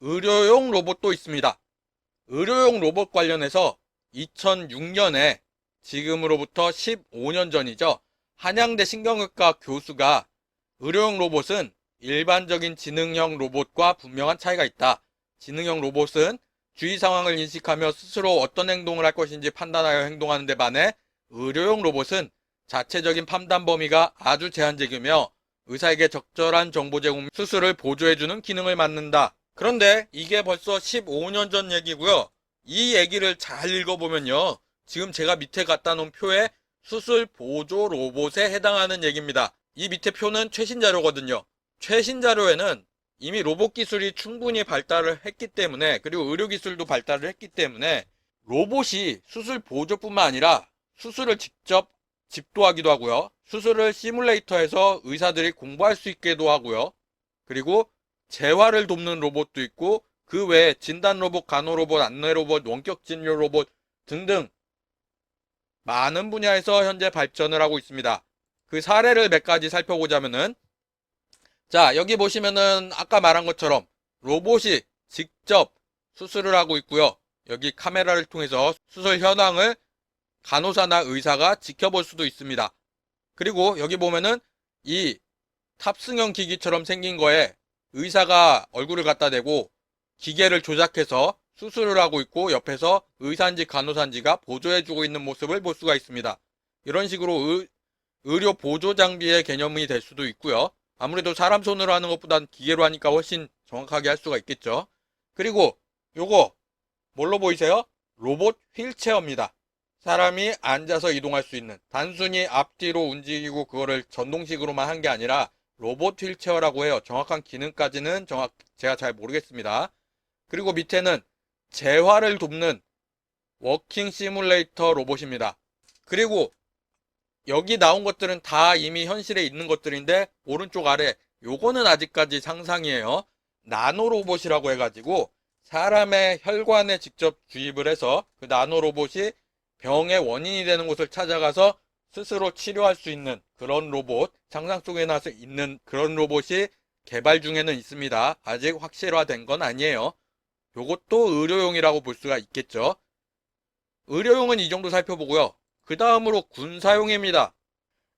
의료용 로봇도 있습니다. 의료용 로봇 관련해서 2006년에 지금으로부터 15년 전이죠. 한양대 신경외과 교수가 의료용 로봇은 일반적인 지능형 로봇과 분명한 차이가 있다. 지능형 로봇은 주위 상황을 인식하며 스스로 어떤 행동을 할 것인지 판단하여 행동하는 데 반해 의료용 로봇은 자체적인 판단 범위가 아주 제한적이며 의사에게 적절한 정보 제공, 수술을 보조해주는 기능을 맡는다. 그런데 이게 벌써 15년 전 얘기고요. 이 얘기를 잘 읽어보면요. 지금 제가 밑에 갖다 놓은 표에 수술 보조 로봇에 해당하는 얘기입니다. 이 밑에 표는 최신 자료거든요. 최신 자료에는 이미 로봇 기술이 충분히 발달을 했기 때문에, 그리고 의료 기술도 발달을 했기 때문에 로봇이 수술 보조뿐만 아니라 수술을 직접 집도하기도 하고요. 수술을 시뮬레이터에서 의사들이 공부할 수 있게도 하고요. 그리고 재활을 돕는 로봇도 있고 그 외에 진단 로봇, 간호 로봇, 안내 로봇, 원격 진료 로봇 등등 많은 분야에서 현재 발전을 하고 있습니다. 그 사례를 몇 가지 살펴보자면은, 자, 여기 보시면은 아까 말한 것처럼 로봇이 직접 수술을 하고 있고요. 여기 카메라를 통해서 수술 현황을 간호사나 의사가 지켜볼 수도 있습니다. 그리고 여기 보면은 이 탑승형 기기처럼 생긴 거에 의사가 얼굴을 갖다 대고 기계를 조작해서 수술을 하고 있고 옆에서 의사인지 간호사인지가 보조해주고 있는 모습을 볼 수가 있습니다. 이런 식으로 의료 보조 장비의 개념이 될 수도 있고요. 아무래도 사람 손으로 하는 것보단 기계로 하니까 훨씬 정확하게 할 수가 있겠죠. 그리고 요거 뭘로 보이세요? 로봇 휠체어입니다. 사람이 앉아서 이동할 수 있는, 단순히 앞뒤로 움직이고 그거를 전동식으로만 한 게 아니라 로봇 휠체어라고 해요. 정확한 기능까지는 제가 잘 모르겠습니다. 그리고 밑에는 재활을 돕는 워킹 시뮬레이터 로봇입니다. 그리고 여기 나온 것들은 다 이미 현실에 있는 것들인데 오른쪽 아래 요거는 아직까지 상상이에요. 나노 로봇이라고 해가지고 사람의 혈관에 직접 주입을 해서 그 나노 로봇이 병의 원인이 되는 곳을 찾아가서 스스로 치료할 수 있는 그런 로봇, 상상 속에 나서 있는 그런 로봇이 개발 중에는 있습니다. 아직 확실화된 건 아니에요. 요것도 의료용이라고 볼 수가 있겠죠. 의료용은 이 정도 살펴보고요. 그 다음으로 군사용입니다.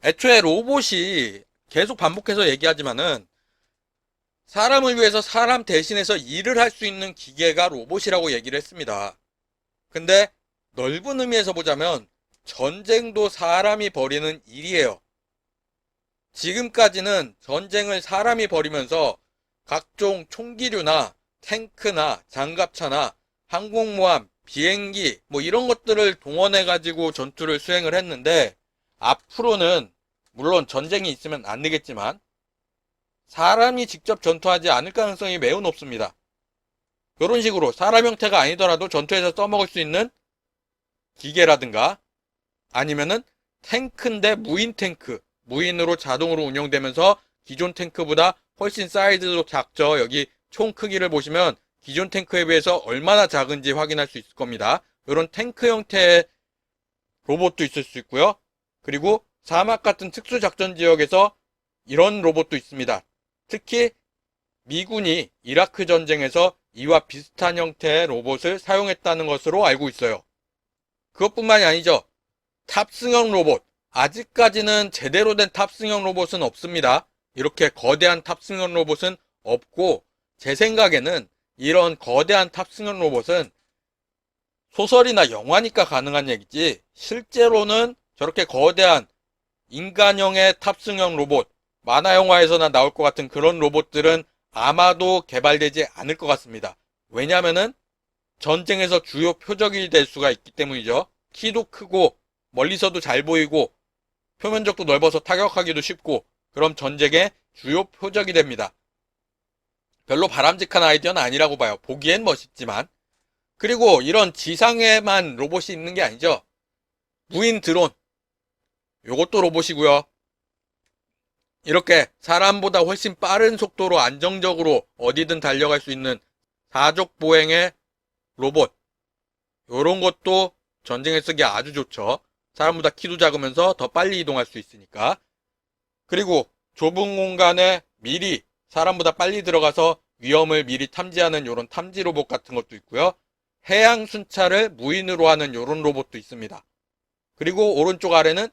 애초에 로봇이 계속 반복해서 얘기하지만은 사람을 위해서 사람 대신해서 일을 할 수 있는 기계가 로봇이라고 얘기를 했습니다. 근데 넓은 의미에서 보자면 전쟁도 사람이 벌이는 일이에요. 지금까지는 전쟁을 사람이 벌이면서 각종 총기류나 탱크나 장갑차나 항공모함, 비행기 뭐 이런 것들을 동원해가지고 전투를 수행을 했는데 앞으로는 물론 전쟁이 있으면 안 되겠지만 사람이 직접 전투하지 않을 가능성이 매우 높습니다. 이런 식으로 사람 형태가 아니더라도 전투에서 써먹을 수 있는 기계라든가 아니면은 탱크인데 무인 탱크, 무인으로 자동으로 운영되면서 기존 탱크보다 훨씬 사이즈도 작죠. 여기 총 크기를 보시면 기존 탱크에 비해서 얼마나 작은지 확인할 수 있을 겁니다. 이런 탱크 형태의 로봇도 있을 수 있고요. 그리고 사막 같은 특수작전 지역에서 이런 로봇도 있습니다. 특히 미군이 이라크 전쟁에서 이와 비슷한 형태의 로봇을 사용했다는 것으로 알고 있어요. 그것뿐만이 아니죠. 탑승형 로봇. 아직까지는 제대로 된 탑승형 로봇은 없습니다. 이렇게 거대한 탑승형 로봇은 없고 제 생각에는 이런 거대한 탑승형 로봇은 소설이나 영화니까 가능한 얘기지 실제로는 저렇게 거대한 인간형의 탑승형 로봇, 만화 영화에서나 나올 것 같은 그런 로봇들은 아마도 개발되지 않을 것 같습니다. 왜냐하면은 전쟁에서 주요 표적이 될 수가 있기 때문이죠. 키도 크고 멀리서도 잘 보이고 표면적도 넓어서 타격하기도 쉽고 그럼 전쟁의 주요 표적이 됩니다. 별로 바람직한 아이디어는 아니라고 봐요. 보기엔 멋있지만. 그리고 이런 지상에만 로봇이 있는 게 아니죠. 무인 드론. 요것도 로봇이고요. 이렇게 사람보다 훨씬 빠른 속도로 안정적으로 어디든 달려갈 수 있는 사족 보행의 로봇. 요런 것도 전쟁에 쓰기 아주 좋죠. 사람보다 키도 작으면서 더 빨리 이동할 수 있으니까. 그리고 좁은 공간에 미리 사람보다 빨리 들어가서 위험을 미리 탐지하는 이런 탐지 로봇 같은 것도 있고요. 해양 순찰을 무인으로 하는 이런 로봇도 있습니다. 그리고 오른쪽 아래는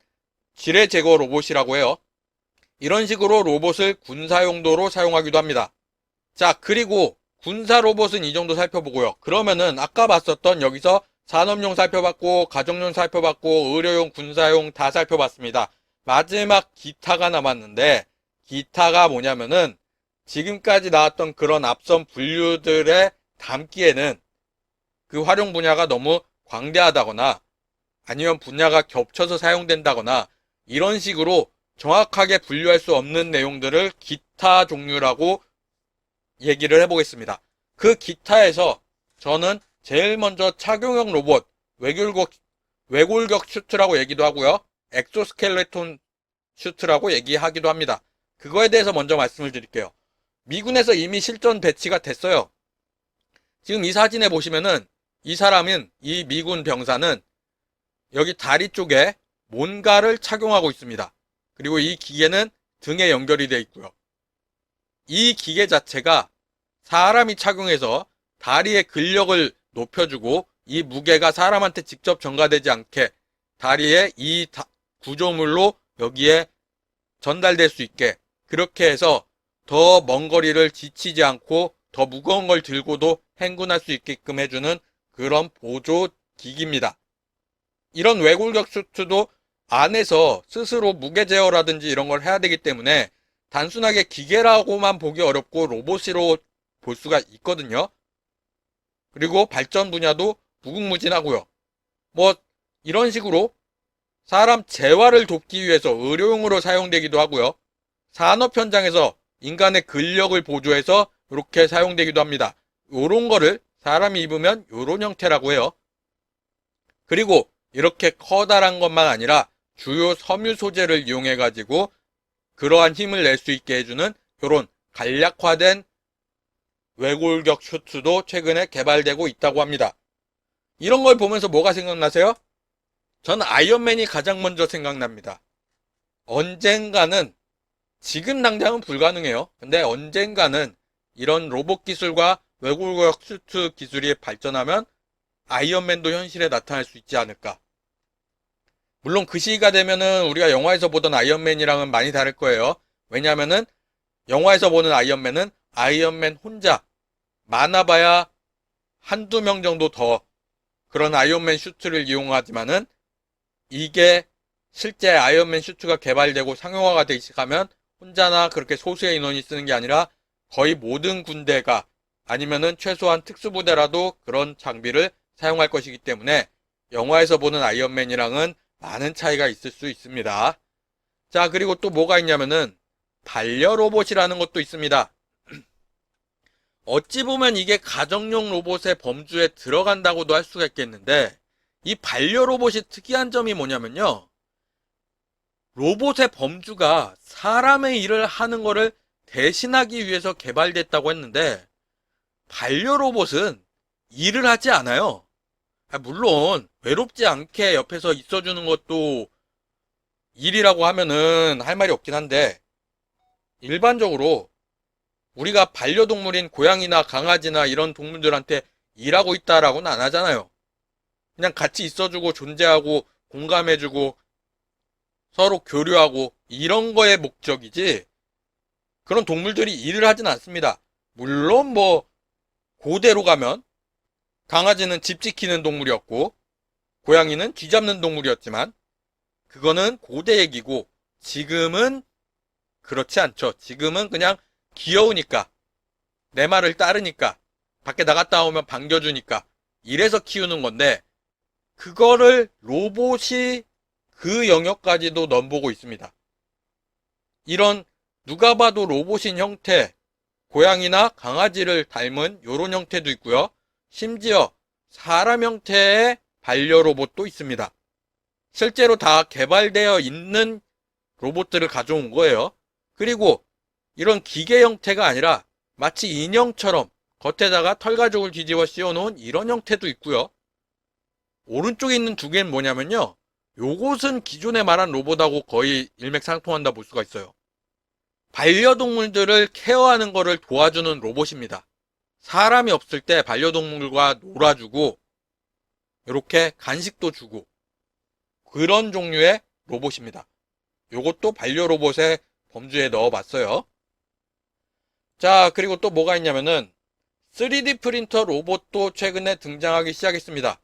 지뢰 제거 로봇이라고 해요. 이런 식으로 로봇을 군사 용도로 사용하기도 합니다. 자, 그리고 군사 로봇은 이 정도 살펴보고요. 그러면은 아까 봤었던 여기서 산업용 살펴봤고, 가정용 살펴봤고, 의료용, 군사용 다 살펴봤습니다. 마지막 기타가 남았는데, 기타가 뭐냐면은 지금까지 나왔던 그런 앞선 분류들에 담기에는 그 활용 분야가 너무 광대하다거나 아니면 분야가 겹쳐서 사용된다거나 이런 식으로 정확하게 분류할 수 없는 내용들을 기타 종류라고 얘기를 해보겠습니다. 그 기타에서 저는 제일 먼저 착용형 로봇, 외골격 슈트라고 얘기도 하고요. 엑소스켈레톤 슈트라고 얘기하기도 합니다. 그거에 대해서 먼저 말씀을 드릴게요. 미군에서 이미 실전 배치가 됐어요. 지금 이 사진에 보시면은 이 미군 병사는 여기 다리 쪽에 뭔가를 착용하고 있습니다. 그리고 이 기계는 등에 연결이 되어 있고요. 이 기계 자체가 사람이 착용해서 다리의 근력을 높여주고 이 무게가 사람한테 직접 전가되지 않게 다리에 이 구조물로 여기에 전달될 수 있게 그렇게 해서 더 먼 거리를 지치지 않고 더 무거운 걸 들고도 행군할 수 있게끔 해주는 그런 보조 기기입니다. 이런 외골격 슈트도 안에서 스스로 무게 제어라든지 이런 걸 해야 되기 때문에 단순하게 기계라고만 보기 어렵고 로봇으로 볼 수가 있거든요. 그리고 발전 분야도 무궁무진하고요. 뭐 이런 식으로 사람 재활을 돕기 위해서 의료용으로 사용되기도 하고요. 산업 현장에서 인간의 근력을 보조해서 이렇게 사용되기도 합니다. 요런 거를 사람이 입으면 요런 형태라고 해요. 그리고 이렇게 커다란 것만 아니라 주요 섬유 소재를 이용해 가지고 그러한 힘을 낼 수 있게 해주는 요런 간략화된 외골격 슈트도 최근에 개발되고 있다고 합니다. 이런 걸 보면서 뭐가 생각나세요? 전 아이언맨이 가장 먼저 생각납니다. 언젠가는, 지금 당장은 불가능해요. 근데 언젠가는 이런 로봇 기술과 외골격 슈트 기술이 발전하면 아이언맨도 현실에 나타날 수 있지 않을까. 물론 그 시기가 되면은 우리가 영화에서 보던 아이언맨이랑은 많이 다를 거예요. 왜냐하면은 영화에서 보는 아이언맨은 아이언맨 혼자, 많아봐야 한두 명 정도 더 그런 아이언맨 슈트를 이용하지만은 이게 실제 아이언맨 슈트가 개발되고 상용화가 되기 시작하면 혼자나 그렇게 소수의 인원이 쓰는 게 아니라 거의 모든 군대가 아니면은 최소한 특수부대라도 그런 장비를 사용할 것이기 때문에 영화에서 보는 아이언맨이랑은 많은 차이가 있을 수 있습니다. 자, 그리고 또 뭐가 있냐면은 반려로봇이라는 것도 있습니다. 어찌 보면 이게 가정용 로봇의 범주에 들어간다고도 할 수가 있겠는데 이 반려로봇이 특이한 점이 뭐냐면요. 로봇의 범주가 사람의 일을 하는 거를 대신하기 위해서 개발됐다고 했는데 반려로봇은 일을 하지 않아요. 물론 외롭지 않게 옆에서 있어주는 것도 일이라고 하면은 할 말이 없긴 한데 일반적으로 우리가 반려동물인 고양이나 강아지나 이런 동물들한테 일하고 있다라고는 안 하잖아요. 그냥 같이 있어주고 존재하고 공감해주고 서로 교류하고 이런 거의 목적이지 그런 동물들이 일을 하진 않습니다. 물론 뭐 고대로 가면 강아지는 집 지키는 동물이었고 고양이는 쥐 잡는 동물이었지만 그거는 고대 얘기고 지금은 그렇지 않죠. 지금은 그냥 귀여우니까 내 말을 따르니까 밖에 나갔다 오면 반겨주니까 이래서 키우는 건데 그거를 로봇이 그 영역까지도 넘보고 있습니다. 이런 누가 봐도 로봇인 형태 고양이나 강아지를 닮은 이런 형태도 있고요. 심지어 사람 형태의 반려로봇도 있습니다. 실제로 다 개발되어 있는 로봇들을 가져온 거예요. 그리고 이런 기계 형태가 아니라 마치 인형처럼 겉에다가 털가죽을 뒤집어 씌워놓은 이런 형태도 있고요. 오른쪽에 있는 두 개는 뭐냐면요. 요것은 기존에 말한 로봇하고 거의 일맥상통한다 볼 수가 있어요. 반려동물들을 케어하는 것을 도와주는 로봇입니다. 사람이 없을 때 반려동물과 놀아주고 이렇게 간식도 주고 그런 종류의 로봇입니다. 요것도 반려로봇의 범주에 넣어봤어요. 자, 그리고 또 뭐가 있냐면은 3D 프린터 로봇도 최근에 등장하기 시작했습니다.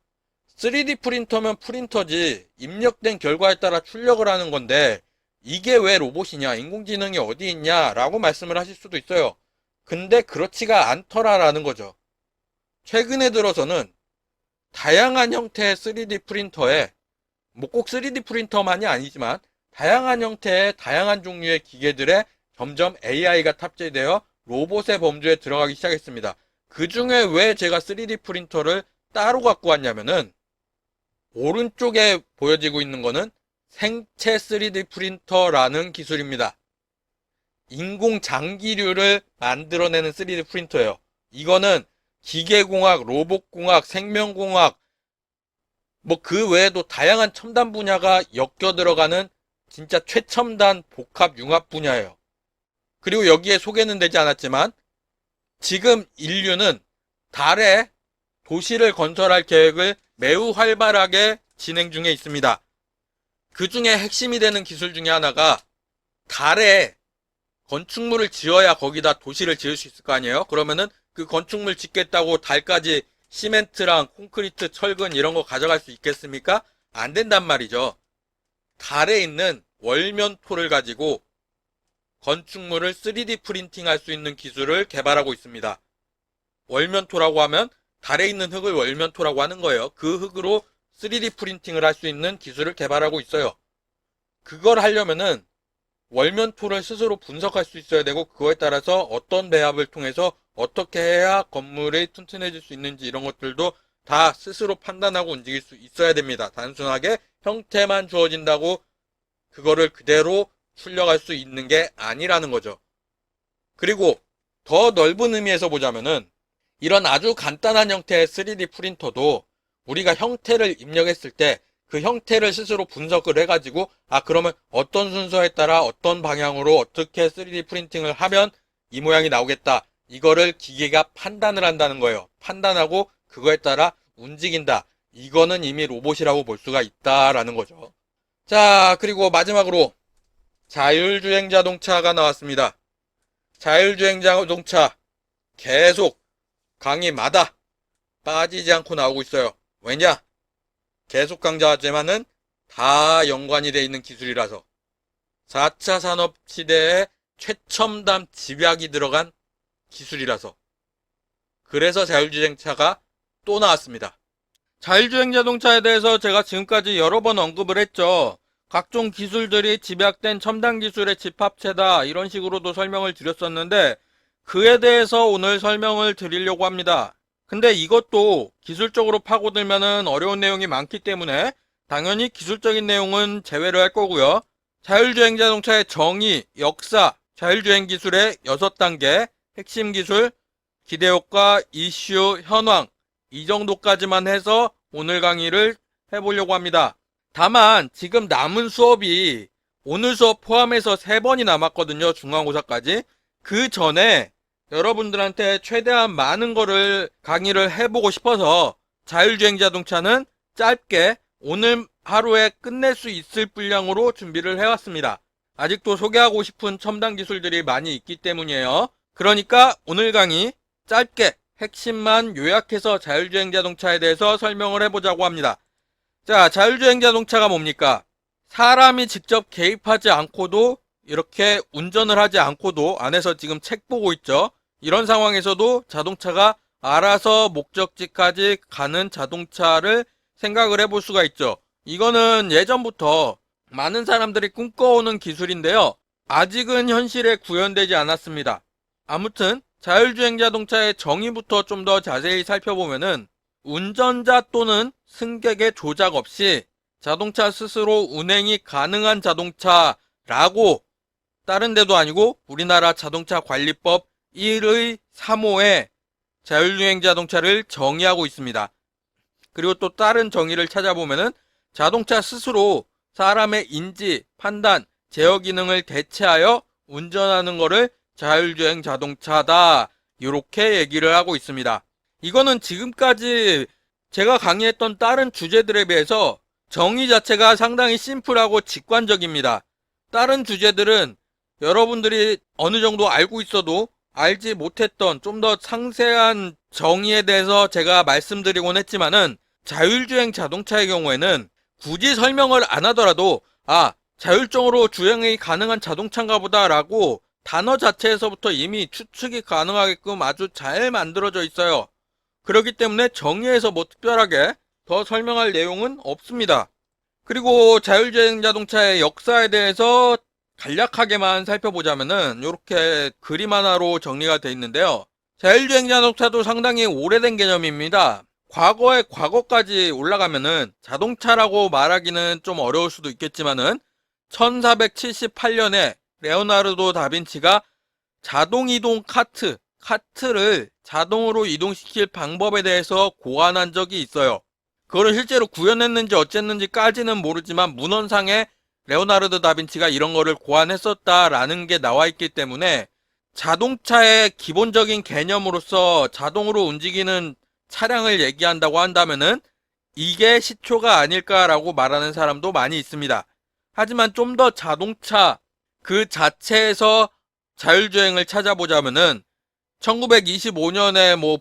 3D 프린터면 프린터지 입력된 결과에 따라 출력을 하는 건데 이게 왜 로봇이냐, 인공지능이 어디 있냐 라고 말씀을 하실 수도 있어요. 근데 그렇지가 않더라라는 거죠. 최근에 들어서는 다양한 형태의 3D 프린터에 뭐 꼭 3D 프린터만이 아니지만 다양한 형태의 다양한 종류의 기계들에 점점 AI가 탑재되어 로봇의 범주에 들어가기 시작했습니다. 그 중에 왜 제가 3D 프린터를 따로 갖고 왔냐면은 오른쪽에 보여지고 있는 거는 생체 3D 프린터라는 기술입니다. 인공 장기류를 만들어내는 3D 프린터예요. 이거는 기계공학, 로봇공학, 생명공학, 뭐 그 외에도 다양한 첨단 분야가 엮여 들어가는 진짜 최첨단 복합 융합 분야예요. 그리고 여기에 소개는 되지 않았지만 지금 인류는 달에 도시를 건설할 계획을 매우 활발하게 진행 중에 있습니다. 그 중에 핵심이 되는 기술 중에 하나가 달에 건축물을 지어야 거기다 도시를 지을 수 있을 거 아니에요? 그러면은 그 건축물 짓겠다고 달까지 시멘트랑 콘크리트, 철근 이런 거 가져갈 수 있겠습니까? 안 된단 말이죠. 달에 있는 월면토를 가지고 건축물을 3D 프린팅할 수 있는 기술을 개발하고 있습니다. 월면토라고 하면 달에 있는 흙을 월면토라고 하는 거예요. 그 흙으로 3D 프린팅을 할 수 있는 기술을 개발하고 있어요. 그걸 하려면은 월면토를 스스로 분석할 수 있어야 되고 그거에 따라서 어떤 배합을 통해서 어떻게 해야 건물이 튼튼해질 수 있는지 이런 것들도 다 스스로 판단하고 움직일 수 있어야 됩니다. 단순하게 형태만 주어진다고 그거를 그대로 출력할 수 있는 게 아니라는 거죠. 그리고 더 넓은 의미에서 보자면은 이런 아주 간단한 형태의 3D 프린터도 우리가 형태를 입력했을 때 그 형태를 스스로 분석을 해가지고 그러면 어떤 순서에 따라 어떤 방향으로 어떻게 3D 프린팅을 하면 이 모양이 나오겠다. 이거를 기계가 판단을 한다는 거예요. 판단하고 그거에 따라 움직인다. 이거는 이미 로봇이라고 볼 수가 있다라는 거죠. 자, 그리고 마지막으로 자율주행 자동차가 나왔습니다. 자율주행 자동차 계속 강의마다 빠지지 않고 나오고 있어요. 왜냐? 계속 강조하지만은 다 연관이 되어 있는 기술이라서 4차 산업시대에 최첨단 집약이 들어간 기술이라서 그래서 자율주행차가 또 나왔습니다. 자율주행 자동차에 대해서 제가 지금까지 여러 번 언급을 했죠. 각종 기술들이 집약된 첨단 기술의 집합체다 이런 식으로도 설명을 드렸었는데 그에 대해서 오늘 설명을 드리려고 합니다. 근데 이것도 기술적으로 파고들면은 어려운 내용이 많기 때문에 당연히 기술적인 내용은 제외를 할 거고요. 자율주행 자동차의 정의, 역사, 자율주행 기술의 6단계, 핵심 기술, 기대효과, 이슈, 현황 이 정도까지만 해서 오늘 강의를 해보려고 합니다. 다만 지금 남은 수업이 오늘 수업 포함해서 3번이 남았거든요. 중간고사까지. 그 전에 여러분들한테 최대한 많은 거를 강의를 해보고 싶어서 자율주행 자동차는 짧게 오늘 하루에 끝낼 수 있을 분량으로 준비를 해왔습니다. 아직도 소개하고 싶은 첨단 기술들이 많이 있기 때문이에요. 그러니까 오늘 강의 짧게 핵심만 요약해서 자율주행 자동차에 대해서 설명을 해보자고 합니다. 자, 자율주행 자동차가 뭡니까? 사람이 직접 개입하지 않고도 이렇게 운전을 하지 않고도 안에서 지금 책 보고 있죠. 이런 상황에서도 자동차가 알아서 목적지까지 가는 자동차를 생각을 해볼 수가 있죠. 이거는 예전부터 많은 사람들이 꿈꿔오는 기술인데요. 아직은 현실에 구현되지 않았습니다. 아무튼 자율주행 자동차의 정의부터 좀 더 자세히 살펴보면은 운전자 또는 승객의 조작 없이 자동차 스스로 운행이 가능한 자동차라고 다른 데도 아니고 우리나라 자동차 관리법 1의 3호에 자율주행 자동차를 정의하고 있습니다. 그리고 또 다른 정의를 찾아보면은 자동차 스스로 사람의 인지, 판단, 제어 기능을 대체하여 운전하는 거를 자율주행 자동차다. 이렇게 얘기를 하고 있습니다. 이거는 지금까지 제가 강의했던 다른 주제들에 비해서 정의 자체가 상당히 심플하고 직관적입니다. 다른 주제들은 여러분들이 어느 정도 알고 있어도 알지 못했던 좀 더 상세한 정의에 대해서 제가 말씀드리곤 했지만은 자율주행 자동차의 경우에는 굳이 설명을 안 하더라도 자율적으로 주행이 가능한 자동차인가 보다라고 단어 자체에서부터 이미 추측이 가능하게끔 아주 잘 만들어져 있어요. 그렇기 때문에 정의에서 뭐 특별하게 더 설명할 내용은 없습니다. 그리고 자율주행 자동차의 역사에 대해서 간략하게만 살펴보자면은 이렇게 그림 하나로 정리가 되어 있는데요. 자율주행 자동차도 상당히 오래된 개념입니다. 과거의 과거까지 올라가면은 자동차라고 말하기는 좀 어려울 수도 있겠지만은 1478년에 레오나르도 다빈치가 자동이동 카트를 자동으로 이동시킬 방법에 대해서 고안한 적이 있어요. 그거를 실제로 구현했는지 어쨌는지까지는 모르지만 문헌상에 레오나르도 다빈치가 이런 거를 고안했었다라는 게 나와 있기 때문에 자동차의 기본적인 개념으로서 자동으로 움직이는 차량을 얘기한다고 한다면은 이게 시초가 아닐까라고 말하는 사람도 많이 있습니다. 하지만 좀 더 자동차 그 자체에서 자율주행을 찾아보자면은 1925년에 뭐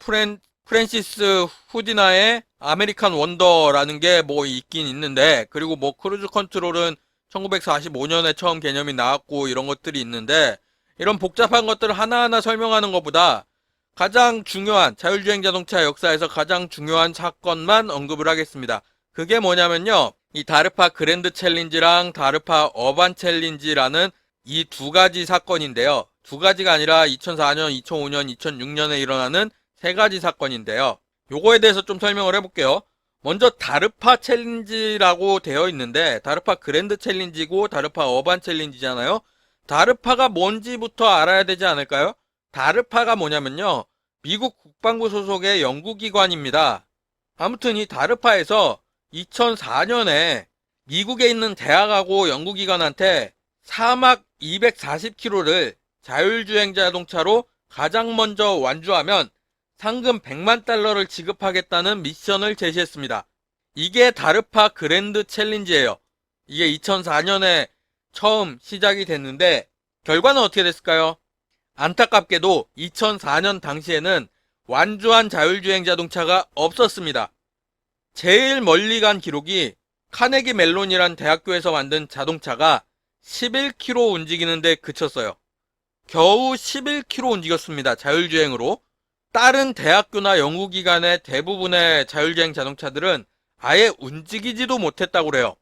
프랜시스 후디나의 아메리칸 원더라는 게 뭐 있긴 있는데, 그리고 뭐 크루즈 컨트롤은 1945년에 처음 개념이 나왔고 이런 것들이 있는데, 이런 복잡한 것들을 하나하나 설명하는 것보다 가장 중요한 자율주행 자동차 역사에서 가장 중요한 사건만 언급을 하겠습니다. 그게 뭐냐면요, 이 다르파 그랜드 챌린지랑 다르파 어반 챌린지라는 이 두 가지 사건인데요. 두 가지가 아니라 2004년, 2005년, 2006년에 일어나는 세 가지 사건인데요. 요거에 대해서 좀 설명을 해볼게요. 먼저 다르파 챌린지라고 되어 있는데 다르파 그랜드 챌린지고 다르파 어반 챌린지잖아요. 다르파가 뭔지부터 알아야 되지 않을까요? 다르파가 뭐냐면요, 미국 국방부 소속의 연구기관입니다. 아무튼 이 다르파에서 2004년에 미국에 있는 대학하고 연구기관한테 사막 240km를 자율주행 자동차로 가장 먼저 완주하면 상금 100만 달러를 지급하겠다는 미션을 제시했습니다. 이게 다르파 그랜드 챌린지예요. 이게 2004년에 처음 시작이 됐는데 결과는 어떻게 됐을까요? 안타깝게도 2004년 당시에는 완주한 자율주행 자동차가 없었습니다. 제일 멀리 간 기록이 카네기 멜론이란 대학교에서 만든 자동차가 11km 움직이는데 그쳤어요. 겨우 11km 움직였습니다. 자율주행으로. 다른 대학교나 연구기관의 대부분의 자율주행 자동차들은 아예 움직이지도 못했다고 그래요.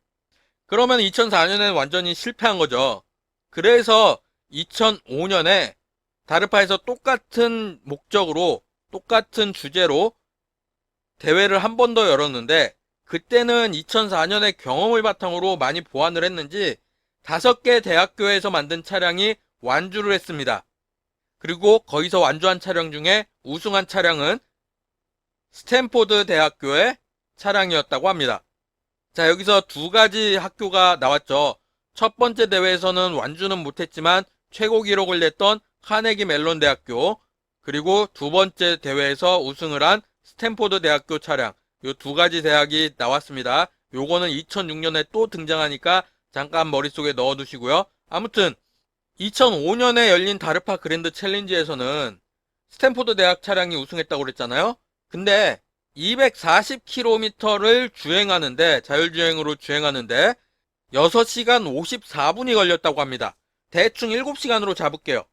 그러면 2004년에는 완전히 실패한 거죠. 그래서 2005년에 다르파에서 똑같은 목적으로 똑같은 주제로 대회를 한 번 더 열었는데, 그때는 2004년의 경험을 바탕으로 많이 보완을 했는지 5개 대학교에서 만든 차량이 완주를 했습니다. 그리고 거기서 완주한 차량 중에 우승한 차량은 스탠포드 대학교의 차량이었다고 합니다. 자, 여기서 두 가지 학교가 나왔죠. 첫 번째 대회에서는 완주는 못했지만 최고 기록을 냈던 카네기 멜론 대학교, 그리고 두 번째 대회에서 우승을 한 스탠포드 대학교 차량, 요 두 가지 대학이 나왔습니다. 요거는 2006년에 또 등장하니까 잠깐 머릿속에 넣어두시고요. 아무튼 2005년에 열린 다르파 그랜드 챌린지에서는 스탠포드 대학 차량이 우승했다고 그랬잖아요. 근데 240km를 주행하는데, 자율주행으로 주행하는데 6시간 54분이 걸렸다고 합니다. 대충 7시간으로 잡을게요.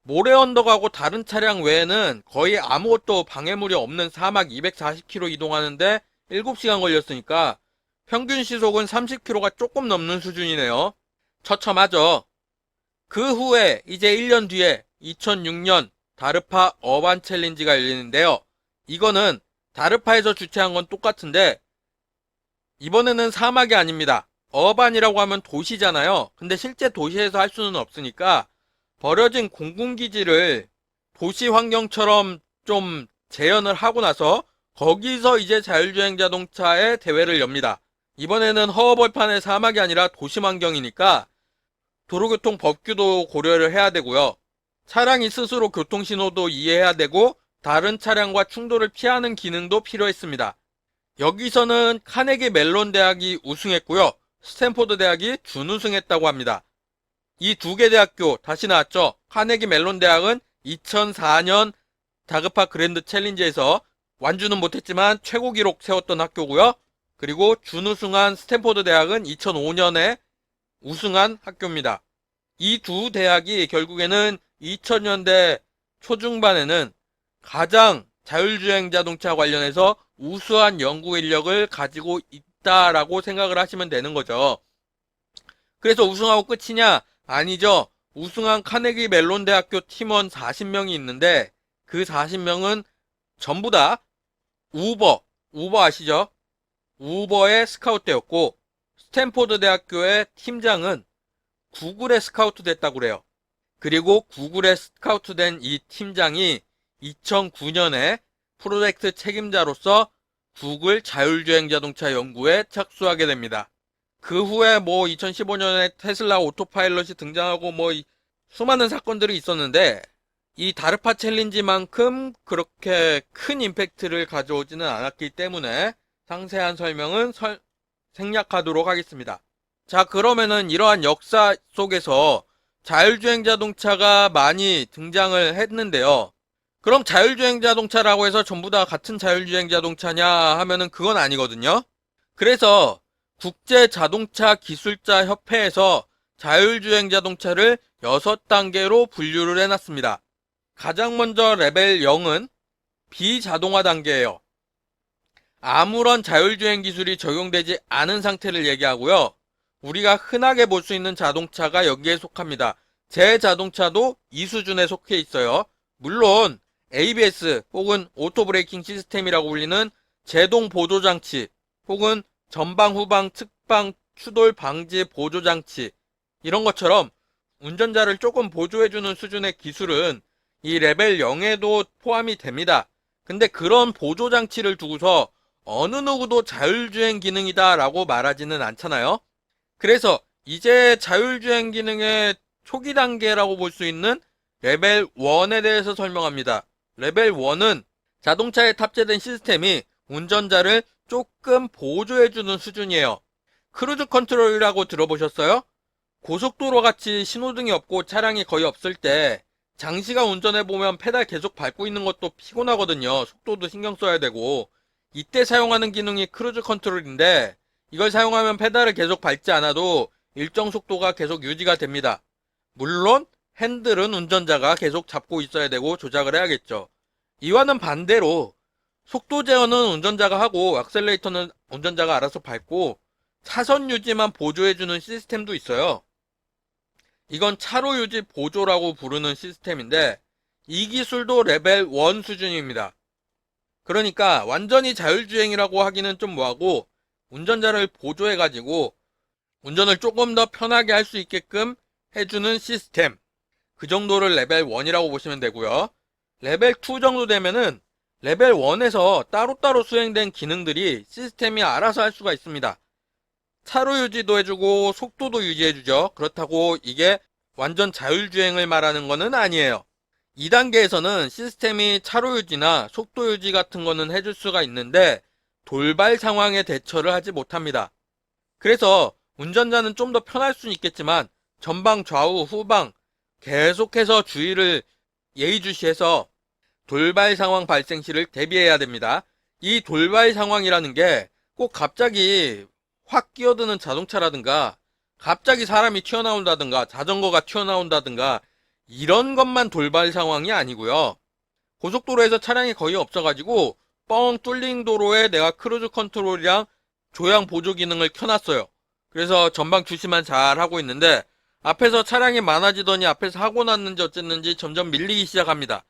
모래 언덕하고 다른 차량 외에는 거의 아무것도 방해물이 없는 사막 240km 이동하는데 7시간 걸렸으니까 평균 시속은 30km가 조금 넘는 수준이네요. 처참하죠. 그 후에 이제 1년 뒤에 2006년 다르파 어반 챌린지가 열리는데요. 이거는 다르파에서 주최한 건 똑같은데 이번에는 사막이 아닙니다. 어반이라고 하면 도시잖아요. 근데 실제 도시에서 할 수는 없으니까 버려진 공군기지를 도시 환경처럼 좀 재현을 하고 나서 거기서 이제 자율주행 자동차의 대회를 엽니다. 이번에는 허허벌판의 사막이 아니라 도심 환경이니까 도로교통 법규도 고려를 해야 되고요. 차량이 스스로 교통신호도 이해해야 되고 다른 차량과 충돌을 피하는 기능도 필요했습니다. 여기서는 카네기 멜론 대학이 우승했고요. 스탠포드 대학이 준우승했다고 합니다. 이 두 개 대학교 다시 나왔죠. 카네기 멜론 대학은 2004년 다그파 그랜드 챌린지에서 완주는 못했지만 최고 기록 세웠던 학교고요. 그리고 준우승한 스탠포드 대학은 2005년에 우승한 학교입니다. 이 두 대학이 결국에는 2000년대 초중반에는 가장 자율주행 자동차 관련해서 우수한 연구 인력을 가지고 있다라고 생각을 하시면 되는 거죠. 그래서 우승하고 끝이냐? 아니죠. 우승한 카네기 멜론 대학교 팀원 40명이 있는데 그 40명은 전부 다 우버 아시죠? 우버의 스카우트였고 스탠포드 대학교의 팀장은 구글에 스카우트 됐다고 그래요. 그리고 구글에 스카우트 된 이 팀장이 2009년에 프로젝트 책임자로서 구글 자율주행 자동차 연구에 착수하게 됩니다. 그 후에 2015년에 테슬라 오토파일럿이 등장하고 수많은 사건들이 있었는데 이 다르파 챌린지만큼 그렇게 큰 임팩트를 가져오지는 않았기 때문에 상세한 설명은 생략하도록 하겠습니다. 자, 그러면은 이러한 역사 속에서 자율주행 자동차가 많이 등장을 했는데요. 그럼 자율주행 자동차라고 해서 전부 다 같은 자율주행 자동차냐 하면은 그건 아니거든요. 그래서 국제자동차 기술자 협회에서 자율주행 자동차를 6단계로 분류를 해놨습니다. 가장 먼저 레벨 0은 비자동화 단계예요. 아무런 자율주행 기술이 적용되지 않은 상태를 얘기하고요. 우리가 흔하게 볼 수 있는 자동차가 여기에 속합니다. 제 자동차도 이 수준에 속해 있어요. 물론 ABS 혹은 오토 브레이킹 시스템이라고 불리는 제동 보조장치 혹은 전방, 후방, 측방, 추돌 방지 보조장치 이런 것처럼 운전자를 조금 보조해주는 수준의 기술은 이 레벨 0에도 포함이 됩니다. 근데 그런 보조장치를 두고서 어느 누구도 자율주행 기능이다 라고 말하지는 않잖아요. 그래서 이제 자율주행 기능의 초기 단계라고 볼 수 있는 레벨 1에 대해서 설명합니다. 레벨 1은 자동차에 탑재된 시스템이 운전자를 조금 보조해주는 수준이에요. 크루즈 컨트롤이라고 들어보셨어요? 고속도로 같이 신호등이 없고 차량이 거의 없을 때 장시간 운전해보면 페달 계속 밟고 있는 것도 피곤하거든요. 속도도 신경 써야 되고. 이때 사용하는 기능이 크루즈 컨트롤인데 이걸 사용하면 페달을 계속 밟지 않아도 일정 속도가 계속 유지가 됩니다. 물론 핸들은 운전자가 계속 잡고 있어야 되고 조작을 해야겠죠. 이와는 반대로 속도 제어는 운전자가 하고 액셀레이터는 운전자가 알아서 밟고 차선 유지만 보조해주는 시스템도 있어요. 이건 차로 유지 보조라고 부르는 시스템인데 이 기술도 레벨 1 수준입니다. 그러니까 완전히 자율주행이라고 하기는 좀 뭐하고 운전자를 보조해가지고 운전을 조금 더 편하게 할 수 있게끔 해주는 시스템. 그 정도를 레벨 1이라고 보시면 되고요. 레벨 2 정도 되면은 레벨 1에서 따로따로 수행된 기능들이 시스템이 알아서 할 수가 있습니다. 차로 유지도 해주고 속도도 유지해주죠. 그렇다고 이게 완전 자율주행을 말하는 거는 아니에요. 2단계에서는 시스템이 차로 유지나 속도 유지 같은 거는 해줄 수가 있는데 돌발 상황에 대처를 하지 못합니다. 그래서 운전자는 좀 더 편할 수는 있겠지만 전방, 좌우, 후방 계속해서 주의를 예의주시해서 돌발 상황 발생 시를 대비해야 됩니다. 이 돌발 상황이라는 게 꼭 갑자기 확 끼어드는 자동차라든가 갑자기 사람이 튀어나온다든가 자전거가 튀어나온다든가 이런 것만 돌발 상황이 아니고요. 고속도로에서 차량이 거의 없어가지고 뻥 뚫린 도로에 내가 크루즈 컨트롤이랑 조향 보조 기능을 켜놨어요. 그래서 전방 주시만 잘 하고 있는데 앞에서 차량이 많아지더니 앞에서 사고 났는지 어쨌는지 점점 밀리기 시작합니다.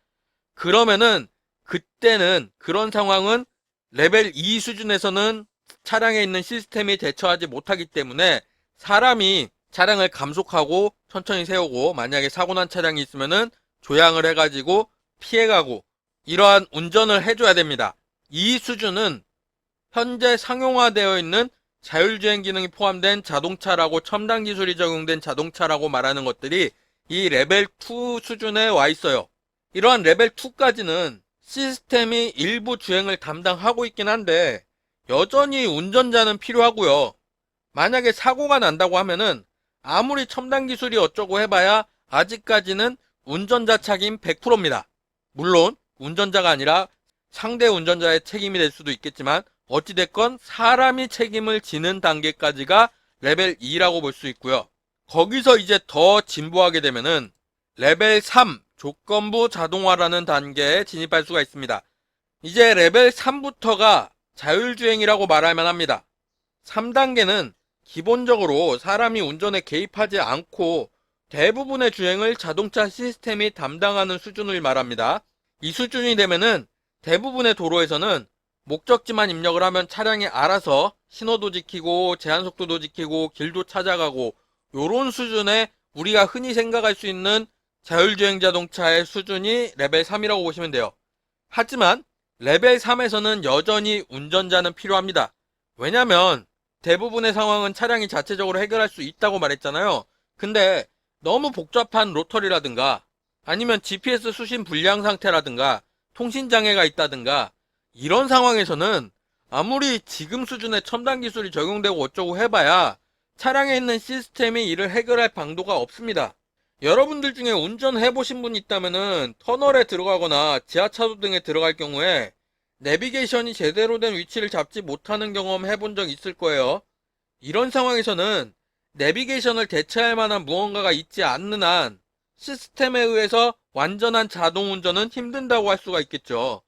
그러면은 그때는 그런 상황은 레벨 2 수준에서는 차량에 있는 시스템이 대처하지 못하기 때문에 사람이 차량을 감속하고 천천히 세우고 만약에 사고 난 차량이 있으면은 조향을 해가지고 피해가고 이러한 운전을 해줘야 됩니다. 이 수준은 현재 상용화되어 있는 자율주행 기능이 포함된 자동차라고 첨단 기술이 적용된 자동차라고 말하는 것들이 이 레벨 2 수준에 와 있어요. 이러한 레벨 2까지는 시스템이 일부 주행을 담당하고 있긴 한데 여전히 운전자는 필요하고요. 만약에 사고가 난다고 하면은 아무리 첨단 기술이 어쩌고 해봐야 아직까지는 운전자 책임 100%입니다. 물론 운전자가 아니라 상대 운전자의 책임이 될 수도 있겠지만 어찌됐건 사람이 책임을 지는 단계까지가 레벨 2라고 볼 수 있고요. 거기서 이제 더 진보하게 되면은 레벨 3 조건부 자동화라는 단계에 진입할 수가 있습니다. 이제 레벨 3부터가 자율주행이라고 말할 만합니다. 3단계는 기본적으로 사람이 운전에 개입하지 않고 대부분의 주행을 자동차 시스템이 담당하는 수준을 말합니다. 이 수준이 되면은 대부분의 도로에서는 목적지만 입력을 하면 차량이 알아서 신호도 지키고 제한속도도 지키고 길도 찾아가고 요런 수준의 우리가 흔히 생각할 수 있는 자율주행 자동차의 수준이 레벨 3이라고 보시면 돼요. 하지만 레벨 3에서는 여전히 운전자는 필요합니다. 왜냐면 대부분의 상황은 차량이 자체적으로 해결할 수 있다고 말했잖아요. 근데 너무 복잡한 로터리라든가 아니면 GPS 수신 불량 상태라든가 통신장애가 있다든가 이런 상황에서는 아무리 지금 수준의 첨단 기술이 적용되고 어쩌고 해봐야 차량에 있는 시스템이 이를 해결할 방도가 없습니다. 여러분들 중에 운전해보신 분 있다면은 터널에 들어가거나 지하차도 등에 들어갈 경우에 내비게이션이 제대로 된 위치를 잡지 못하는 경험 해본 적 있을 거예요. 이런 상황에서는 내비게이션을 대체할 만한 무언가가 있지 않는 한 시스템에 의해서 완전한 자동 운전은 힘든다고 할 수가 있겠죠.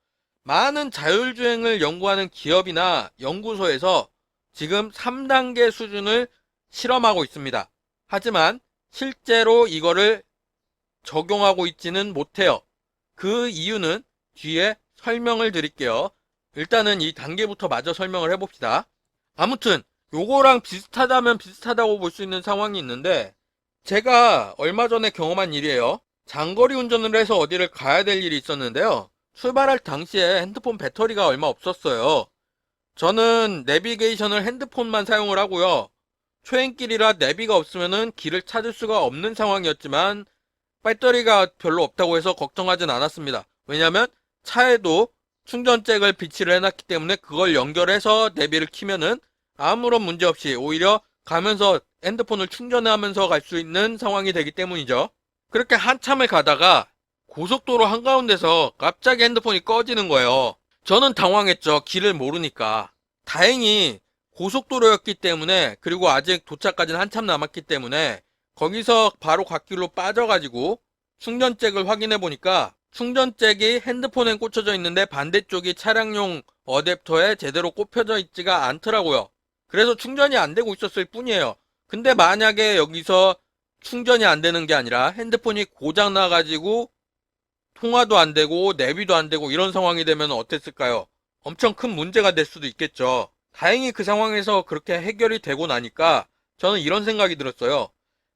많은 자율주행을 연구하는 기업이나 연구소에서 지금 3단계 수준을 실험하고 있습니다. 하지만 실제로 이거를 적용하고 있지는 못해요. 그 이유는 뒤에 설명을 드릴게요. 일단은 이 단계부터 마저 설명을 해봅시다. 아무튼 요거랑 비슷하다면 비슷하다고 볼 수 있는 상황이 있는데 제가 얼마 전에 경험한 일이에요. 장거리 운전을 해서 어디를 가야 될 일이 있었는데요. 출발할 당시에 핸드폰 배터리가 얼마 없었어요. 저는 내비게이션을 핸드폰만 사용을 하고요. 초행길이라 내비가 없으면 길을 찾을 수가 없는 상황이었지만 배터리가 별로 없다고 해서 걱정하진 않았습니다. 왜냐하면 차에도 충전잭을 비치를 해놨기 때문에 그걸 연결해서 내비를 키면은 아무런 문제 없이 오히려 가면서 핸드폰을 충전하면서 갈 수 있는 상황이 되기 때문이죠. 그렇게 한참을 가다가 고속도로 한가운데서 갑자기 핸드폰이 꺼지는 거예요. 저는 당황했죠. 길을 모르니까. 다행히 고속도로였기 때문에 그리고 아직 도착까지는 한참 남았기 때문에 거기서 바로 갓길로 빠져가지고 충전잭을 확인해 보니까 충전잭이 핸드폰에 꽂혀져 있는데 반대쪽이 차량용 어댑터에 제대로 꼽혀져 있지가 않더라고요. 그래서 충전이 안 되고 있었을 뿐이에요. 근데 만약에 여기서 충전이 안 되는 게 아니라 핸드폰이 고장 나가지고 통화도 안 되고 내비도 안 되고 이런 상황이 되면 어땠을까요? 엄청 큰 문제가 될 수도 있겠죠. 다행히 그 상황에서 그렇게 해결이 되고 나니까 저는 이런 생각이 들었어요.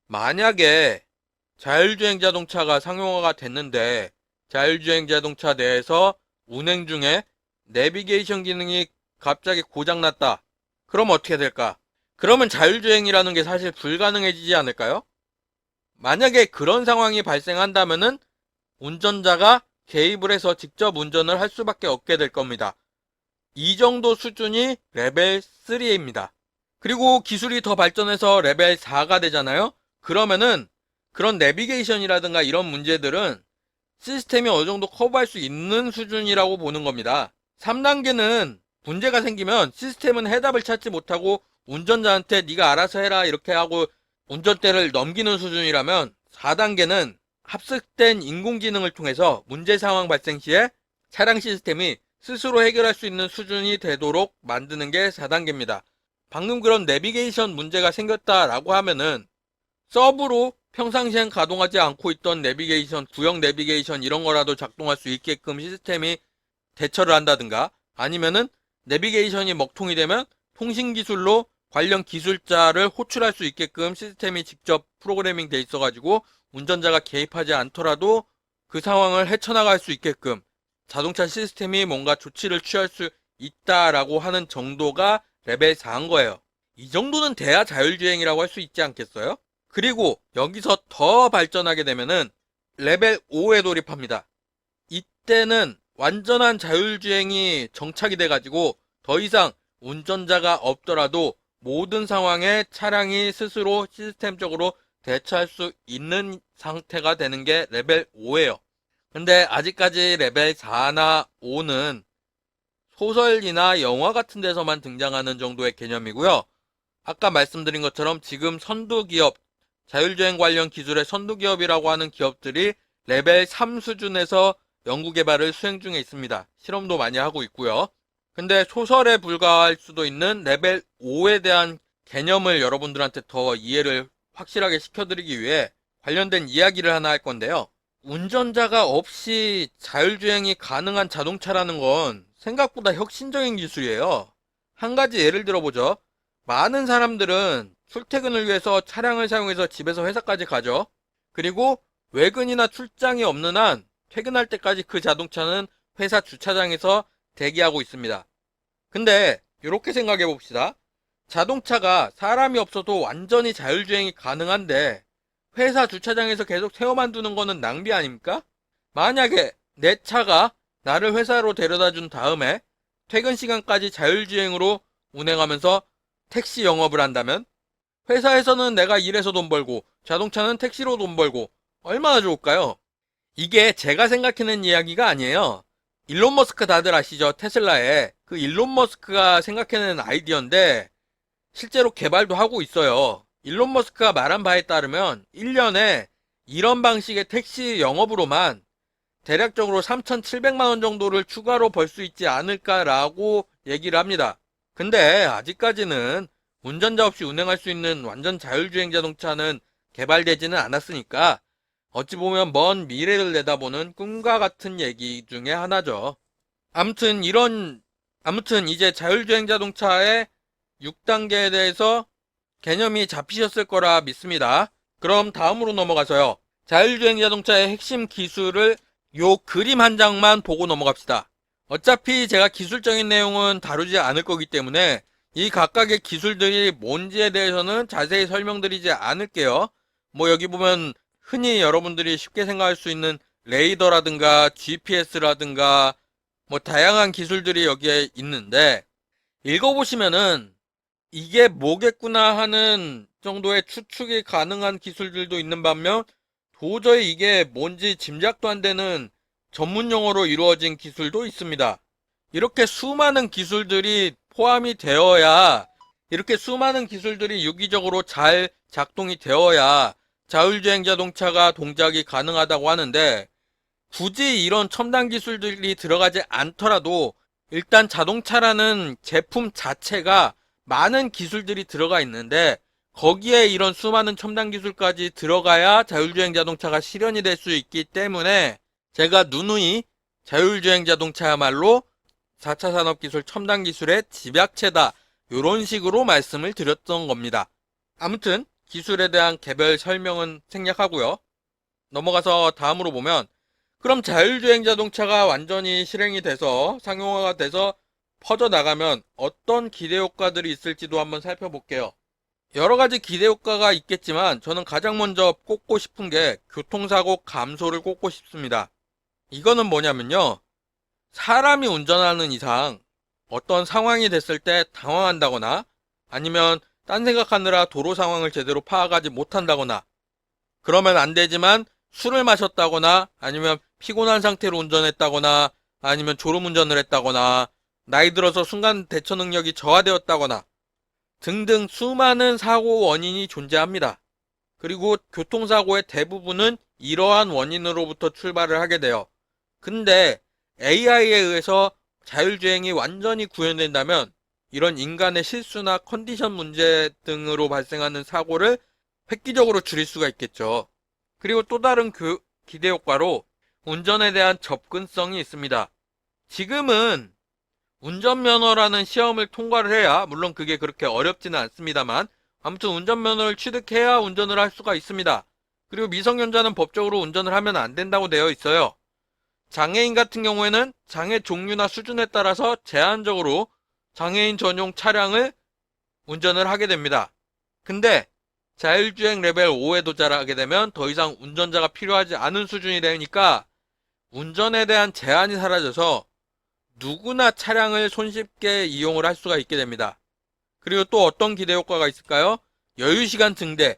만약에 자율주행 자동차가 상용화가 됐는데 자율주행 자동차 내에서 운행 중에 내비게이션 기능이 갑자기 고장났다. 그럼 어떻게 될까? 그러면 자율주행이라는 게 사실 불가능해지지 않을까요? 만약에 그런 상황이 발생한다면은 운전자가 개입을 해서 직접 운전을 할 수밖에 없게 될 겁니다. 이 정도 수준이 레벨 3입니다. 그리고 기술이 더 발전해서 레벨 4가 되잖아요? 그러면은 그런 내비게이션이라든가 이런 문제들은 시스템이 어느 정도 커버할 수 있는 수준이라고 보는 겁니다. 3단계는 문제가 생기면 시스템은 해답을 찾지 못하고 운전자한테 네가 알아서 해라 이렇게 하고 운전대를 넘기는 수준이라면 4단계는 합숙된 인공지능을 통해서 문제 상황 발생 시에 차량 시스템이 스스로 해결할 수 있는 수준이 되도록 만드는 게 4단계입니다. 방금 그런 내비게이션 문제가 생겼다라고 하면은 서브로 평상시엔 가동하지 않고 있던 내비게이션, 구형 내비게이션 이런 거라도 작동할 수 있게끔 시스템이 대처를 한다든가 아니면은 내비게이션이 먹통이 되면 통신기술로 관련 기술자를 호출할 수 있게끔 시스템이 직접 프로그래밍 돼 있어가지고 운전자가 개입하지 않더라도 그 상황을 헤쳐나갈 수 있게끔 자동차 시스템이 뭔가 조치를 취할 수 있다라고 하는 정도가 레벨 4인 거예요. 이 정도는 돼야 자율주행이라고 할 수 있지 않겠어요? 그리고 여기서 더 발전하게 되면은 레벨 5에 돌입합니다. 이때는 완전한 자율주행이 정착이 돼가지고 더 이상 운전자가 없더라도 모든 상황에 차량이 스스로 시스템적으로 대처할 수 있는 상태가 되는 게 레벨 5예요. 근데 아직까지 레벨 4나 5는 소설이나 영화 같은 데서만 등장하는 정도의 개념이고요. 아까 말씀드린 것처럼 지금 선두기업, 자율주행 관련 기술의 선두기업이라고 하는 기업들이 레벨 3 수준에서 연구개발을 수행 중에 있습니다. 실험도 많이 하고 있고요. 근데 소설에 불과할 수도 있는 레벨 5에 대한 개념을 여러분들한테 더 이해를 확실하게 시켜드리기 위해 관련된 이야기를 하나 할 건데요. 운전자가 없이 자율주행이 가능한 자동차라는 건 생각보다 혁신적인 기술이에요. 한 가지 예를 들어보죠. 많은 사람들은 출퇴근을 위해서 차량을 사용해서 집에서 회사까지 가죠. 그리고 외근이나 출장이 없는 한 퇴근할 때까지 그 자동차는 회사 주차장에서 대기하고 있습니다. 근데 이렇게 생각해 봅시다. 자동차가 사람이 없어도 완전히 자율주행이 가능한데 회사 주차장에서 계속 세워만 두는 거는 낭비 아닙니까? 만약에 내 차가 나를 회사로 데려다 준 다음에 퇴근 시간까지 자율주행으로 운행하면서 택시 영업을 한다면 회사에서는 내가 일해서 돈 벌고 자동차는 택시로 돈 벌고 얼마나 좋을까요? 이게 제가 생각해낸 이야기가 아니에요. 일론 머스크 다들 아시죠? 테슬라에 그 일론 머스크가 생각해낸 아이디어인데 실제로 개발도 하고 있어요. 일론 머스크가 말한 바에 따르면 1년에 이런 방식의 택시 영업으로만 대략적으로 3,700만 원 정도를 추가로 벌 수 있지 않을까라고 얘기를 합니다. 근데 아직까지는 운전자 없이 운행할 수 있는 완전 자율주행 자동차는 개발되지는 않았으니까 어찌 보면 먼 미래를 내다보는 꿈과 같은 얘기 중에 하나죠. 아무튼 이제 자율주행 자동차의 6단계에 대해서 개념이 잡히셨을 거라 믿습니다. 그럼 다음으로 넘어가서요. 자율주행 자동차의 핵심 기술을 요 그림 한 장만 보고 넘어갑시다. 어차피 제가 기술적인 내용은 다루지 않을 거기 때문에 이 각각의 기술들이 뭔지에 대해서는 자세히 설명드리지 않을게요. 뭐 여기 보면 흔히 여러분들이 쉽게 생각할 수 있는 레이더라든가 GPS라든가 뭐 다양한 기술들이 여기에 있는데 읽어보시면은 이게 뭐겠구나 하는 정도의 추측이 가능한 기술들도 있는 반면 도저히 이게 뭔지 짐작도 안 되는 전문 용어로 이루어진 기술도 있습니다. 이렇게 수많은 기술들이 포함이 되어야 이렇게 수많은 기술들이 유기적으로 잘 작동이 되어야 자율주행 자동차가 동작이 가능하다고 하는데 굳이 이런 첨단 기술들이 들어가지 않더라도 일단 자동차라는 제품 자체가 많은 기술들이 들어가 있는데 거기에 이런 수많은 첨단 기술까지 들어가야 자율주행 자동차가 실현이 될 수 있기 때문에 제가 누누이 자율주행 자동차야말로 4차 산업기술 첨단 기술의 집약체다 이런 식으로 말씀을 드렸던 겁니다. 아무튼 기술에 대한 개별 설명은 생략하고요. 넘어가서 다음으로 보면 그럼 자율주행 자동차가 완전히 실행이 돼서 상용화가 돼서 퍼져나가면 어떤 기대 효과들이 있을지도 한번 살펴볼게요. 여러 가지 기대 효과가 있겠지만 저는 가장 먼저 꼽고 싶은 게 교통사고 감소를 꼽고 싶습니다. 이거는 뭐냐면요. 사람이 운전하는 이상 어떤 상황이 됐을 때 당황한다거나 아니면 딴 생각하느라 도로 상황을 제대로 파악하지 못한다거나 그러면 안 되지만 술을 마셨다거나 아니면 피곤한 상태로 운전했다거나 아니면 졸음운전을 했다거나 나이 들어서 순간 대처 능력이 저하되었다거나 등등 수많은 사고 원인이 존재합니다. 그리고 교통사고의 대부분은 이러한 원인으로부터 출발을 하게 돼요. 근데 AI에 의해서 자율주행이 완전히 구현된다면 이런 인간의 실수나 컨디션 문제 등으로 발생하는 사고를 획기적으로 줄일 수가 있겠죠. 그리고 또 다른 기대 효과로 운전에 대한 접근성이 있습니다. 지금은 운전면허라는 시험을 통과를 해야, 물론 그게 그렇게 어렵지는 않습니다만 아무튼 운전면허를 취득해야 운전을 할 수가 있습니다. 그리고 미성년자는 법적으로 운전을 하면 안 된다고 되어 있어요. 장애인 같은 경우에는 장애 종류나 수준에 따라서 제한적으로 장애인 전용 차량을 운전을 하게 됩니다. 근데 자율주행 레벨 5에 도달하게 되면 더 이상 운전자가 필요하지 않은 수준이 되니까 운전에 대한 제한이 사라져서 누구나 차량을 손쉽게 이용을 할 수가 있게 됩니다. 그리고 또 어떤 기대 효과가 있을까요? 여유시간 증대.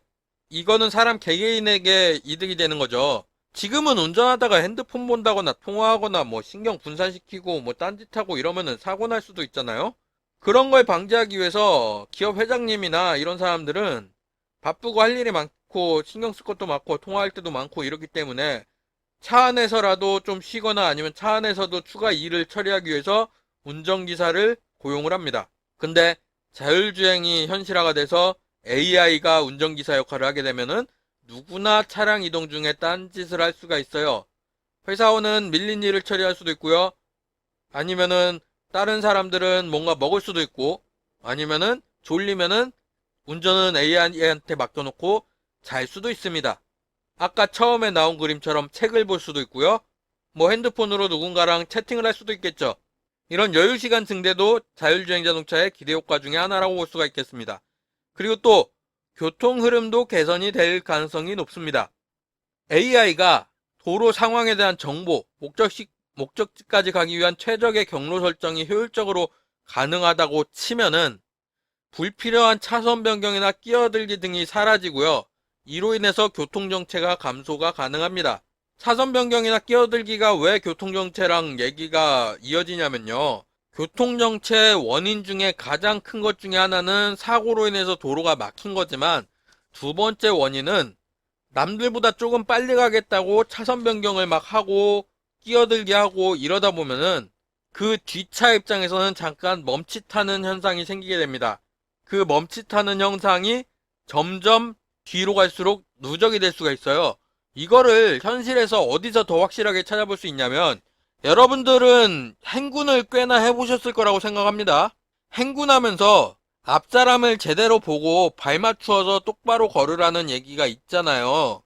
이거는 사람 개개인에게 이득이 되는 거죠. 지금은 운전하다가 핸드폰 본다거나 통화하거나 뭐 신경 분산시키고 뭐 딴짓하고 이러면은 사고 날 수도 있잖아요. 그런 걸 방지하기 위해서 기업 회장님이나 이런 사람들은 바쁘고 할 일이 많고 신경 쓸 것도 많고 통화할 때도 많고 이렇기 때문에 차 안에서라도 좀 쉬거나 아니면 차 안에서도 추가 일을 처리하기 위해서 운전기사를 고용을 합니다. 근데 자율주행이 현실화가 돼서 AI가 운전기사 역할을 하게 되면은 누구나 차량 이동 중에 딴짓을 할 수가 있어요. 회사원은 밀린 일을 처리할 수도 있고요. 아니면은 다른 사람들은 뭔가 먹을 수도 있고 아니면은 졸리면은 운전은 AI한테 맡겨놓고 잘 수도 있습니다. 아까 처음에 나온 그림처럼 책을 볼 수도 있고요. 뭐 핸드폰으로 누군가랑 채팅을 할 수도 있겠죠. 이런 여유시간 증대도 자율주행 자동차의 기대 효과 중에 하나라고 볼 수가 있겠습니다. 그리고 또 교통 흐름도 개선이 될 가능성이 높습니다. AI가 도로 상황에 대한 정보, 목적지까지 가기 위한 최적의 경로 설정이 효율적으로 가능하다고 치면은 불필요한 차선 변경이나 끼어들기 등이 사라지고요. 이로 인해서 교통정체가 감소가 가능합니다. 차선 변경이나 끼어들기가 왜 교통정체랑 얘기가 이어지냐면요. 교통정체의 원인 중에 가장 큰 것 중에 하나는 사고로 인해서 도로가 막힌 거지만 두 번째 원인은 남들보다 조금 빨리 가겠다고 차선 변경을 막 하고 끼어들기 하고 이러다 보면은 그 뒷차 입장에서는 잠깐 멈칫하는 현상이 생기게 됩니다. 그 멈칫하는 현상이 점점 뒤로 갈수록 누적이 될 수가 있어요. 이거를 현실에서 어디서 더 확실하게 찾아볼 수 있냐면 여러분들은 행군을 꽤나 해보셨을 거라고 생각합니다. 행군하면서 앞사람을 제대로 보고 발 맞추어서 똑바로 걸으라는 얘기가 있잖아요.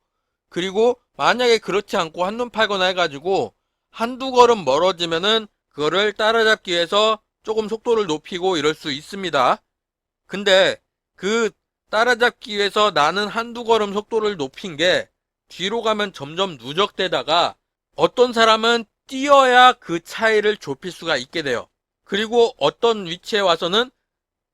그리고 만약에 그렇지 않고 한눈 팔거나 해가지고 한두 걸음 멀어지면은 그거를 따라잡기 위해서 조금 속도를 높이고 이럴 수 있습니다. 근데 그 따라잡기 위해서 나는 한두 걸음 속도를 높인 게 뒤로 가면 점점 누적되다가 어떤 사람은 뛰어야 그 차이를 좁힐 수가 있게 돼요. 그리고 어떤 위치에 와서는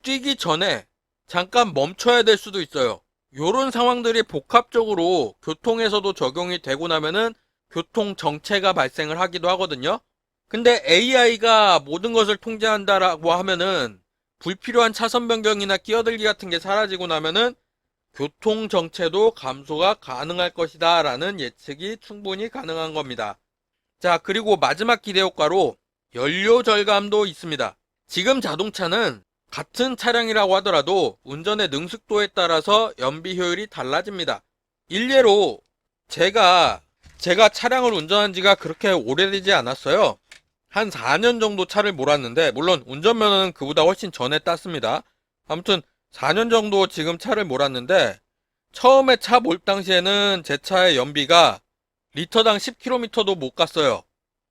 뛰기 전에 잠깐 멈춰야 될 수도 있어요. 요런 상황들이 복합적으로 교통에서도 적용이 되고 나면은 교통 정체가 발생을 하기도 하거든요. 근데 AI가 모든 것을 통제한다라고 하면은 불필요한 차선 변경이나 끼어들기 같은 게 사라지고 나면은 교통 정체도 감소가 가능할 것이다 라는 예측이 충분히 가능한 겁니다. 자, 그리고 마지막 기대 효과로 연료 절감도 있습니다. 지금 자동차는 같은 차량이라고 하더라도 운전의 능숙도에 따라서 연비 효율이 달라집니다. 일례로 제가 차량을 운전한 지가 그렇게 오래되지 않았어요. 한 4년 정도 차를 몰았는데 물론 운전면허는 그보다 훨씬 전에 땄습니다. 아무튼 4년 정도 지금 차를 몰았는데 처음에 차 몰 당시에는 제 차의 연비가 리터당 10km도 못 갔어요.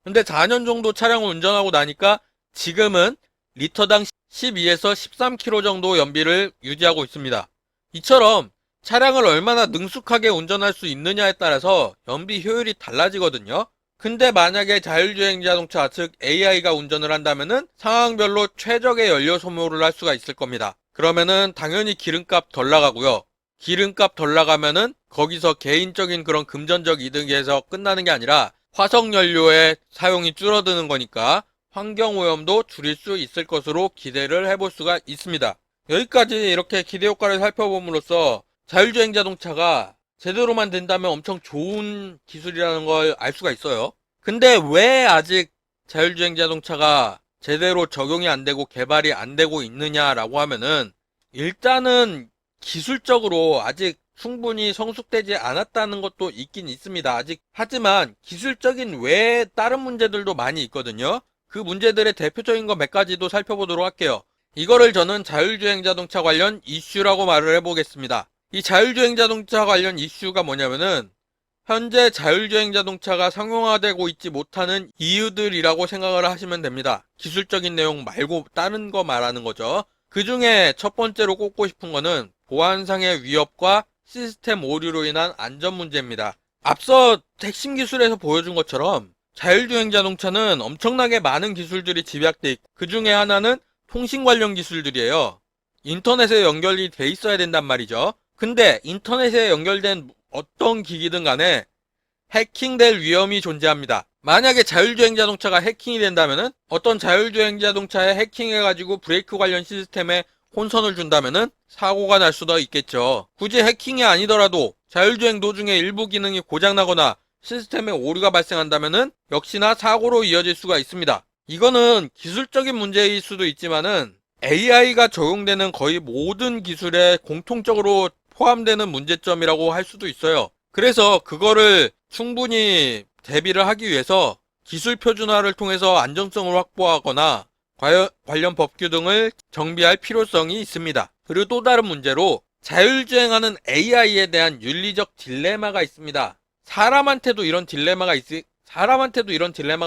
근데 4년 정도 차량을 운전하고 나니까 지금은 리터당 12에서 13km 정도 연비를 유지하고 있습니다. 이처럼 차량을 얼마나 능숙하게 운전할 수 있느냐에 따라서 연비 효율이 달라지거든요. 근데 만약에 자율주행 자동차, 즉 AI가 운전을 한다면은 상황별로 최적의 연료 소모를 할 수가 있을 겁니다. 그러면은 당연히 기름값 덜 나가고요. 기름값 덜 나가면은 거기서 개인적인 그런 금전적 이득에서 끝나는 게 아니라 화석연료의 사용이 줄어드는 거니까 환경오염도 줄일 수 있을 것으로 기대를 해볼 수가 있습니다. 여기까지 이렇게 기대 효과를 살펴봄으로써 자율주행 자동차가 제대로만 된다면 엄청 좋은 기술이라는 걸 알 수가 있어요. 근데 왜 아직 자율주행 자동차가 제대로 적용이 안 되고 개발이 안 되고 있느냐라고 하면은 일단은 기술적으로 아직 충분히 성숙되지 않았다는 것도 있긴 있습니다. 아직. 하지만 기술적인 외에 다른 문제들도 많이 있거든요. 그 문제들의 대표적인 거 몇 가지도 살펴보도록 할게요. 이거를 저는 자율주행 자동차 관련 이슈라고 말을 해보겠습니다. 이 자율주행 자동차 관련 이슈가 뭐냐면은 현재 자율주행 자동차가 상용화되고 있지 못하는 이유들이라고 생각을 하시면 됩니다. 기술적인 내용 말고 다른 거 말하는 거죠. 그 중에 첫 번째로 꼽고 싶은 거는 보안상의 위협과 시스템 오류로 인한 안전 문제입니다. 앞서 핵심 기술에서 보여준 것처럼 자율주행 자동차는 엄청나게 많은 기술들이 집약돼 있고 그 중에 하나는 통신 관련 기술들이에요. 인터넷에 연결이 돼 있어야 된단 말이죠. 근데 인터넷에 연결된 어떤 기기든 간에 해킹될 위험이 존재합니다. 만약에 자율주행 자동차가 해킹이 된다면은 어떤 자율주행 자동차에 해킹해가지고 브레이크 관련 시스템에 혼선을 준다면은 사고가 날 수도 있겠죠. 굳이 해킹이 아니더라도 자율주행 도중에 일부 기능이 고장나거나 시스템에 오류가 발생한다면은 역시나 사고로 이어질 수가 있습니다. 이거는 기술적인 문제일 수도 있지만은 AI가 적용되는 거의 모든 기술에 공통적으로 포함되는 문제점이라고 할 수도 있어요. 그래서 그거를 충분히 대비를 하기 위해서 기술 표준화를 통해서 안정성을 확보하거나 관련 법규 등을 정비할 필요성이 있습니다. 그리고 또 다른 문제로 자율주행하는 AI에 대한 윤리적 딜레마가 있습니다. 사람한테도 이런 딜레마가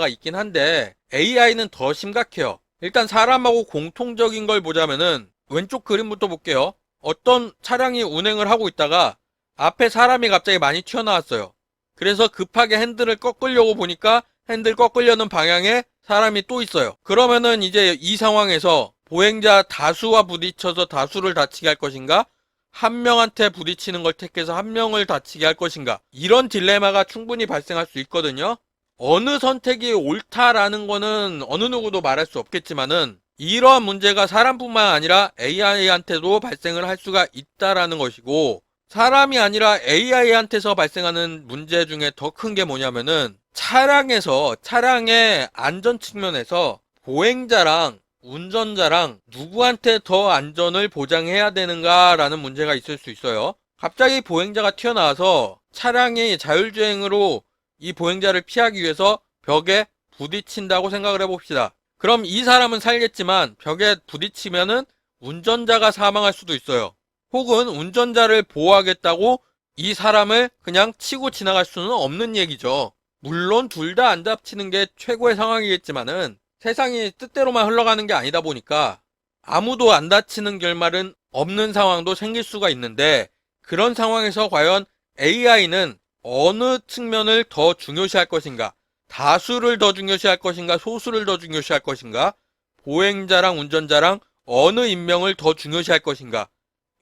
있긴 한데 AI는 더 심각해요. 일단 사람하고 공통적인 걸 보자면은 왼쪽 그림부터 볼게요. 어떤 차량이 운행을 하고 있다가 앞에 사람이 갑자기 많이 튀어나왔어요. 그래서 급하게 핸들을 꺾으려고 보니까 핸들 꺾으려는 방향에 사람이 또 있어요. 그러면은 이제 이 상황에서 보행자 다수와 부딪혀서 다수를 다치게 할 것인가? 한 명한테 부딪히는 걸 택해서 한 명을 다치게 할 것인가? 이런 딜레마가 충분히 발생할 수 있거든요. 어느 선택이 옳다라는 거는 어느 누구도 말할 수 없겠지만은 이러한 문제가 사람뿐만 아니라 AI한테도 발생을 할 수가 있다라는 것이고 사람이 아니라 AI한테서 발생하는 문제 중에 더 큰 게 뭐냐면은 차량의 안전 측면에서 보행자랑 운전자랑 누구한테 더 안전을 보장해야 되는가라는 문제가 있을 수 있어요. 갑자기 보행자가 튀어나와서 차량이 자율주행으로 이 보행자를 피하기 위해서 벽에 부딪힌다고 생각을 해봅시다. 그럼 이 사람은 살겠지만 벽에 부딪히면은 운전자가 사망할 수도 있어요. 혹은 운전자를 보호하겠다고 이 사람을 그냥 치고 지나갈 수는 없는 얘기죠. 물론 둘 다 안 다치는 게 최고의 상황이겠지만은 세상이 뜻대로만 흘러가는 게 아니다 보니까 아무도 안 다치는 결말은 없는 상황도 생길 수가 있는데 그런 상황에서 과연 AI는 어느 측면을 더 중요시할 것인가? 다수를 더 중요시할 것인가? 소수를 더 중요시할 것인가? 보행자랑 운전자랑 어느 인명을 더 중요시할 것인가?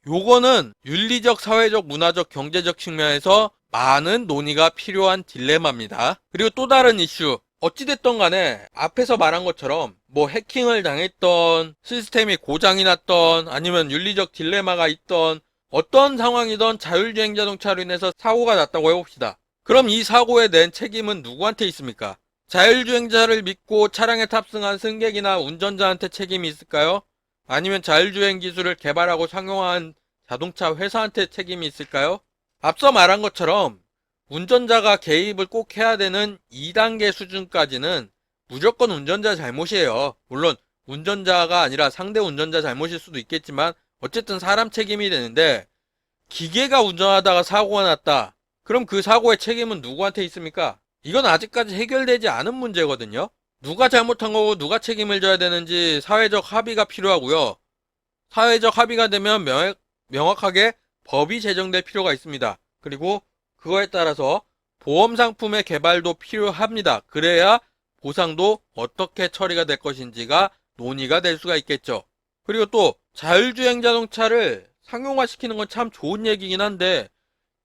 요거는 윤리적, 사회적, 문화적, 경제적 측면에서 많은 논의가 필요한 딜레마입니다. 그리고 또 다른 이슈. 어찌됐던 간에 앞에서 말한 것처럼 뭐 해킹을 당했던, 시스템이 고장이 났던, 아니면 윤리적 딜레마가 있던 어떤 상황이든 자율주행 자동차로 인해서 사고가 났다고 해봅시다. 그럼 이 사고에 낸 책임은 누구한테 있습니까? 자율주행자를 믿고 차량에 탑승한 승객이나 운전자한테 책임이 있을까요? 아니면 자율주행 기술을 개발하고 상용화한 자동차 회사한테 책임이 있을까요? 앞서 말한 것처럼 운전자가 개입을 꼭 해야 되는 2단계 수준까지는 무조건 운전자 잘못이에요. 물론 운전자가 아니라 상대 운전자 잘못일 수도 있겠지만 어쨌든 사람 책임이 되는데 기계가 운전하다가 사고가 났다. 그럼 그 사고의 책임은 누구한테 있습니까? 이건 아직까지 해결되지 않은 문제거든요. 누가 잘못한 거고 누가 책임을 져야 되는지 사회적 합의가 필요하고요. 사회적 합의가 되면 명확하게 법이 제정될 필요가 있습니다. 그리고 그거에 따라서 보험 상품의 개발도 필요합니다. 그래야 보상도 어떻게 처리가 될 것인지가 논의가 될 수가 있겠죠. 그리고 또 자율주행 자동차를 상용화시키는 건 참 좋은 얘기긴 한데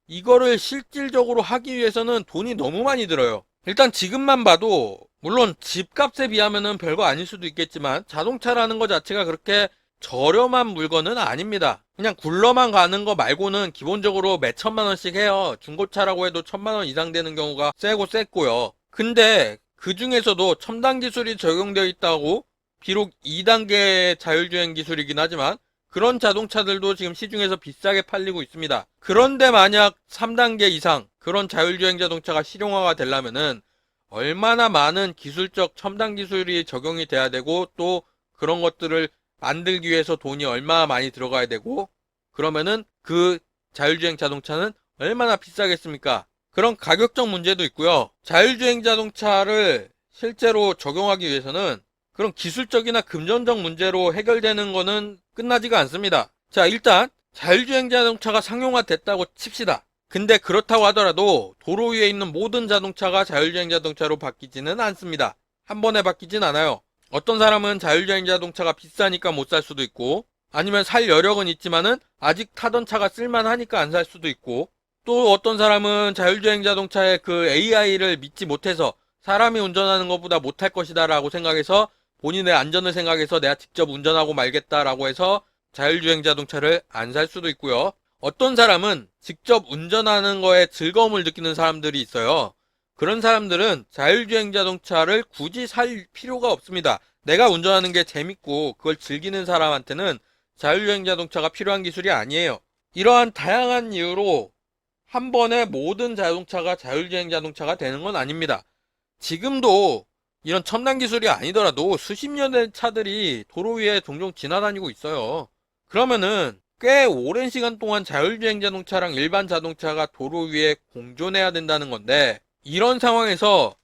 이거를 실질적으로 하기 위해서는 돈이 너무 많이 들어요. 일단 지금만 봐도 물론 집값에 비하면은 별거 아닐 수도 있겠지만 자동차라는 것 자체가 그렇게 저렴한 물건은 아닙니다. 그냥 굴러만 가는 거 말고는 기본적으로 몇 천만 원씩 해요. 중고차라고 해도 1,000만 원 이상 되는 경우가 세고 셌고요. 근데 그 중에서도 첨단 기술이 적용되어 있다고 비록 2단계 자율주행 기술이긴 하지만 그런 자동차들도 지금 시중에서 비싸게 팔리고 있습니다. 그런데 만약 3단계 이상 그런 자율주행 자동차가 실용화가 되려면은 얼마나 많은 기술적 첨단 기술이 적용이 돼야 되고 또 그런 것들을 만들기 위해서 돈이 얼마나 많이 들어가야 되고 그러면은 그 자율주행 자동차는 얼마나 비싸겠습니까? 그런 가격적 문제도 있고요. 자율주행 자동차를 실제로 적용하기 위해서는 그런 기술적이나 금전적 문제로 해결되는 거는 끝나지가 않습니다. 자, 일단 자율주행 자동차가 상용화됐다고 칩시다. 근데 그렇다고 하더라도 도로 위에 있는 모든 자동차가 자율주행 자동차로 바뀌지는 않습니다. 한 번에 바뀌진 않아요. 어떤 사람은 자율주행 자동차가 비싸니까 못 살 수도 있고, 아니면 살 여력은 있지만은 아직 타던 차가 쓸만하니까 안 살 수도 있고, 또 어떤 사람은 자율주행 자동차의 그 AI를 믿지 못해서 사람이 운전하는 것보다 못할 것이다 라고 생각해서 본인의 안전을 생각해서 내가 직접 운전하고 말겠다라고 해서 자율주행 자동차를 안 살 수도 있고요. 어떤 사람은 직접 운전하는 거에 즐거움을 느끼는 사람들이 있어요. 그런 사람들은 자율주행 자동차를 굳이 살 필요가 없습니다. 내가 운전하는 게 재밌고 그걸 즐기는 사람한테는 자율주행 자동차가 필요한 기술이 아니에요. 이러한 다양한 이유로 한 번에 모든 자동차가 자율주행 자동차가 되는 건 아닙니다. 지금도 이런 첨단 기술이 아니더라도 수십 년 된 차들이 도로 위에 종종 지나다니고 있어요. 그러면은 꽤 오랜 시간 동안 자율주행 자동차랑 일반 자동차가 도로 위에 공존해야 된다는 건데, 이런 상황에서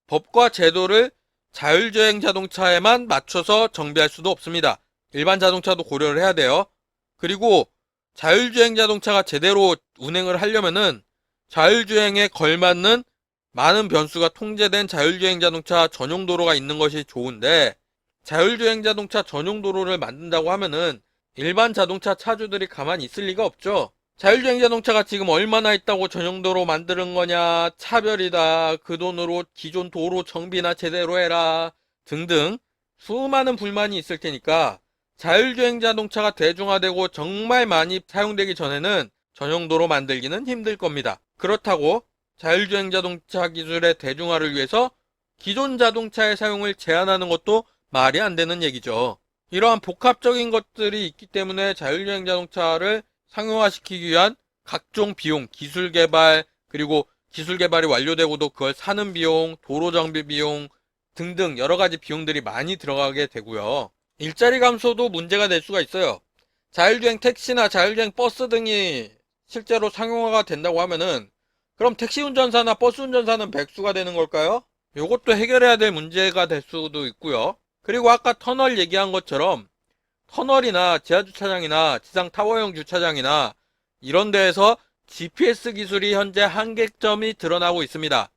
법과 제도를 자율주행 자동차에만 맞춰서 정비할 수도 없습니다. 일반 자동차도 고려를 해야 돼요. 그리고 자율주행 자동차가 제대로 운행을 하려면은 자율주행에 걸맞는 많은 변수가 통제된 자율주행 자동차 전용 도로가 있는 것이 좋은데, 자율주행 자동차 전용 도로를 만든다고 하면은 일반 자동차 차주들이 가만히 있을 리가 없죠. 자율주행 자동차가 지금 얼마나 있다고 전용 도로 만드는 거냐, 차별이다, 그 돈으로 기존 도로 정비나 제대로 해라 등등 수많은 불만이 있을 테니까 자율주행 자동차가 대중화되고 정말 많이 사용되기 전에는 전용 도로 만들기는 힘들 겁니다. 그렇다고 자율주행 자동차 기술의 대중화를 위해서 기존 자동차의 사용을 제한하는 것도 말이 안 되는 얘기죠. 이러한 복합적인 것들이 있기 때문에 자율주행 자동차를 상용화시키기 위한 각종 비용, 기술 개발, 그리고 기술 개발이 완료되고도 그걸 사는 비용, 도로 정비 비용 등등 여러 가지 비용들이 많이 들어가게 되고요. 일자리 감소도 문제가 될 수가 있어요. 자율주행 택시나 자율주행 버스 등이 실제로 상용화가 된다고 하면은 그럼 택시 운전사나 버스 운전사는 백수가 되는 걸까요? 이것도 해결해야 될 문제가 될 수도 있고요. 그리고 아까 터널 얘기한 것처럼 터널이나 지하주차장이나 지상 타워형 주차장이나 이런 데에서 GPS 기술이 현재 한계점이 드러나고 있습니다.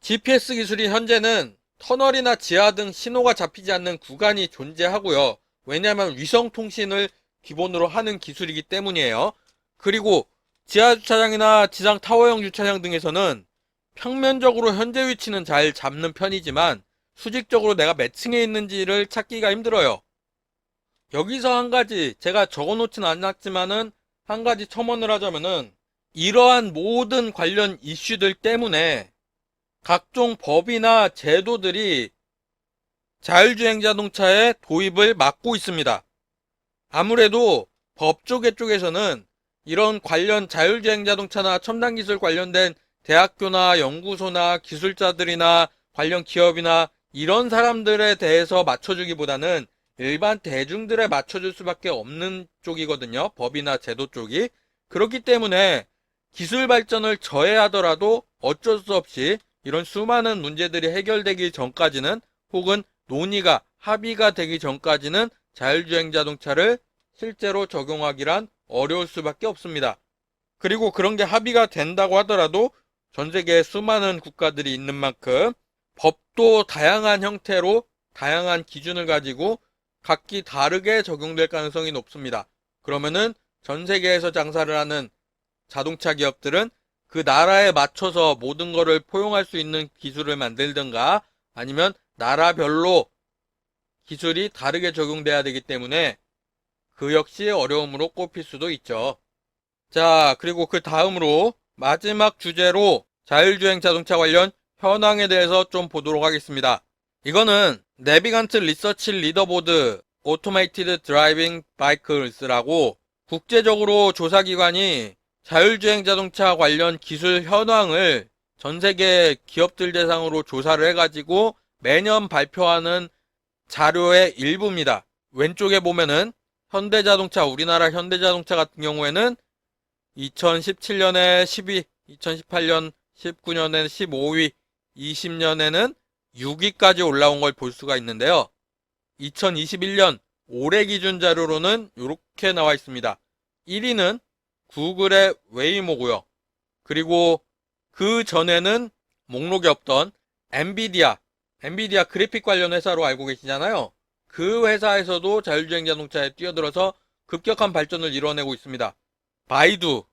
GPS 기술이 현재는 터널이나 지하 등 신호가 잡히지 않는 구간이 존재하고요. 왜냐하면 위성통신을 기본으로 하는 기술이기 때문이에요. 그리고 지하주차장이나 지상 타워형 주차장 등에서는 평면적으로 현재 위치는 잘 잡는 편이지만 수직적으로 내가 몇 층에 있는지를 찾기가 힘들어요. 여기서 한 가지 제가 적어놓진 않았지만은 한 가지 첨언을 하자면은 이러한 모든 관련 이슈들 때문에 각종 법이나 제도들이 자율주행 자동차의 도입을 막고 있습니다. 아무래도 법조계 쪽에서는 이런 관련 자율주행 자동차나 첨단 기술 관련된 대학교나 연구소나 기술자들이나 관련 기업이나 이런 사람들에 대해서 맞춰주기보다는 일반 대중들에 맞춰줄 수밖에 없는 쪽이거든요. 법이나 제도 쪽이. 그렇기 때문에 기술 발전을 저해하더라도 어쩔 수 없이 이런 수많은 문제들이 해결되기 전까지는, 혹은 논의가 합의가 되기 전까지는 자율주행 자동차를 실제로 적용하기란 어려울 수밖에 없습니다. 그리고 그런 게 합의가 된다고 하더라도 전 세계에 수많은 국가들이 있는 만큼 법도 다양한 형태로 다양한 기준을 가지고 각기 다르게 적용될 가능성이 높습니다. 그러면은 전 세계에서 장사를 하는 자동차 기업들은 그 나라에 맞춰서 모든 거를 포용할 수 있는 기술을 만들든가 아니면 나라별로 기술이 다르게 적용돼야 되기 때문에 그 역시 어려움으로 꼽힐 수도 있죠. 자, 그리고 그 다음으로 마지막 주제로 자율주행 자동차 관련 현황에 대해서 좀 보도록 하겠습니다. 이거는 내비간트 리서치 리더보드 오토메이티드 드라이빙 바이클스라고 국제적으로 조사기관이 자율주행 자동차 관련 기술 현황을 전 세계 기업들 대상으로 조사를 해가지고 매년 발표하는 자료의 일부입니다. 왼쪽에 보면은 현대자동차, 우리나라 현대자동차 같은 경우에는 2017년에 10위, 2018년 19년에는 15위, 20년에는 6위까지 올라온 걸 볼 수가 있는데요. 2021년 올해 기준 자료로는 이렇게 나와 있습니다. 1위는 구글의 웨이모고요. 그리고 그 전에는 목록에 없던 엔비디아 그래픽 관련 회사로 알고 계시잖아요. 그 회사에서도 자율주행 자동차에 뛰어들어서 급격한 발전을 이뤄내고 있습니다. 바이두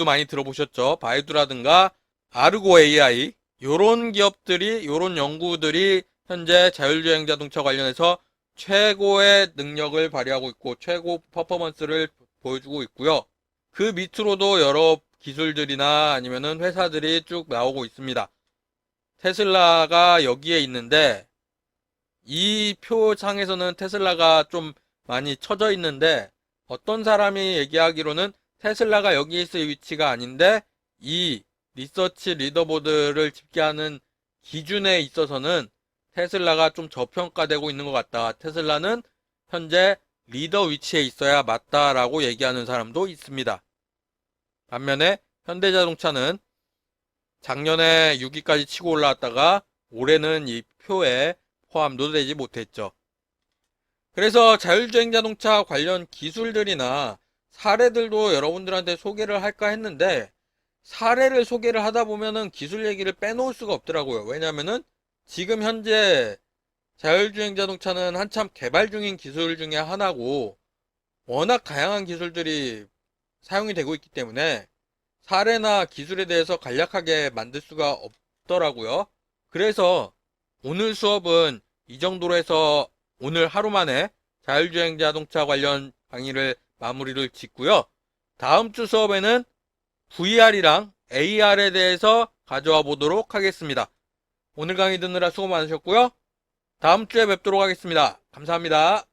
많이 들어보셨죠? 바이두라든가 아르고 AI 요런 기업들이 요런 연구들이 현재 자율주행 자동차 관련해서 최고의 능력을 발휘하고 있고 최고 퍼포먼스를 보여주고 있고요. 그 밑으로도 여러 기술들이나 아니면은 회사들이 쭉 나오고 있습니다. 테슬라가 여기에 있는데 이 표상에서는 테슬라가 좀 많이 쳐져 있는데 어떤 사람이 얘기하기로는 테슬라가 여기 있을 위치가 아닌데 이 리서치 리더보드를 집계하는 기준에 있어서는 테슬라가 좀 저평가되고 있는 것 같다. 테슬라는 현재 리더 위치에 있어야 맞다라고 얘기하는 사람도 있습니다. 반면에 현대자동차는 작년에 6위까지 치고 올라왔다가 올해는 이 표에 포함도 되지 못했죠. 그래서 자율주행 자동차 관련 기술들이나 사례들도 여러분들한테 소개를 할까 했는데 사례를 소개를 하다 보면은 기술 얘기를 빼놓을 수가 없더라고요. 왜냐면은 지금 현재 자율주행 자동차는 한참 개발 중인 기술 중에 하나고 워낙 다양한 기술들이 사용이 되고 있기 때문에 사례나 기술에 대해서 간략하게 만들 수가 없더라고요. 그래서 오늘 수업은 이 정도로 해서 오늘 하루 만에 자율주행 자동차 관련 강의를 마무리를 짓고요. 다음 주 수업에는 VR이랑 AR에 대해서 가져와 보도록 하겠습니다. 오늘 강의 듣느라 수고 많으셨고요. 다음 주에 뵙도록 하겠습니다. 감사합니다.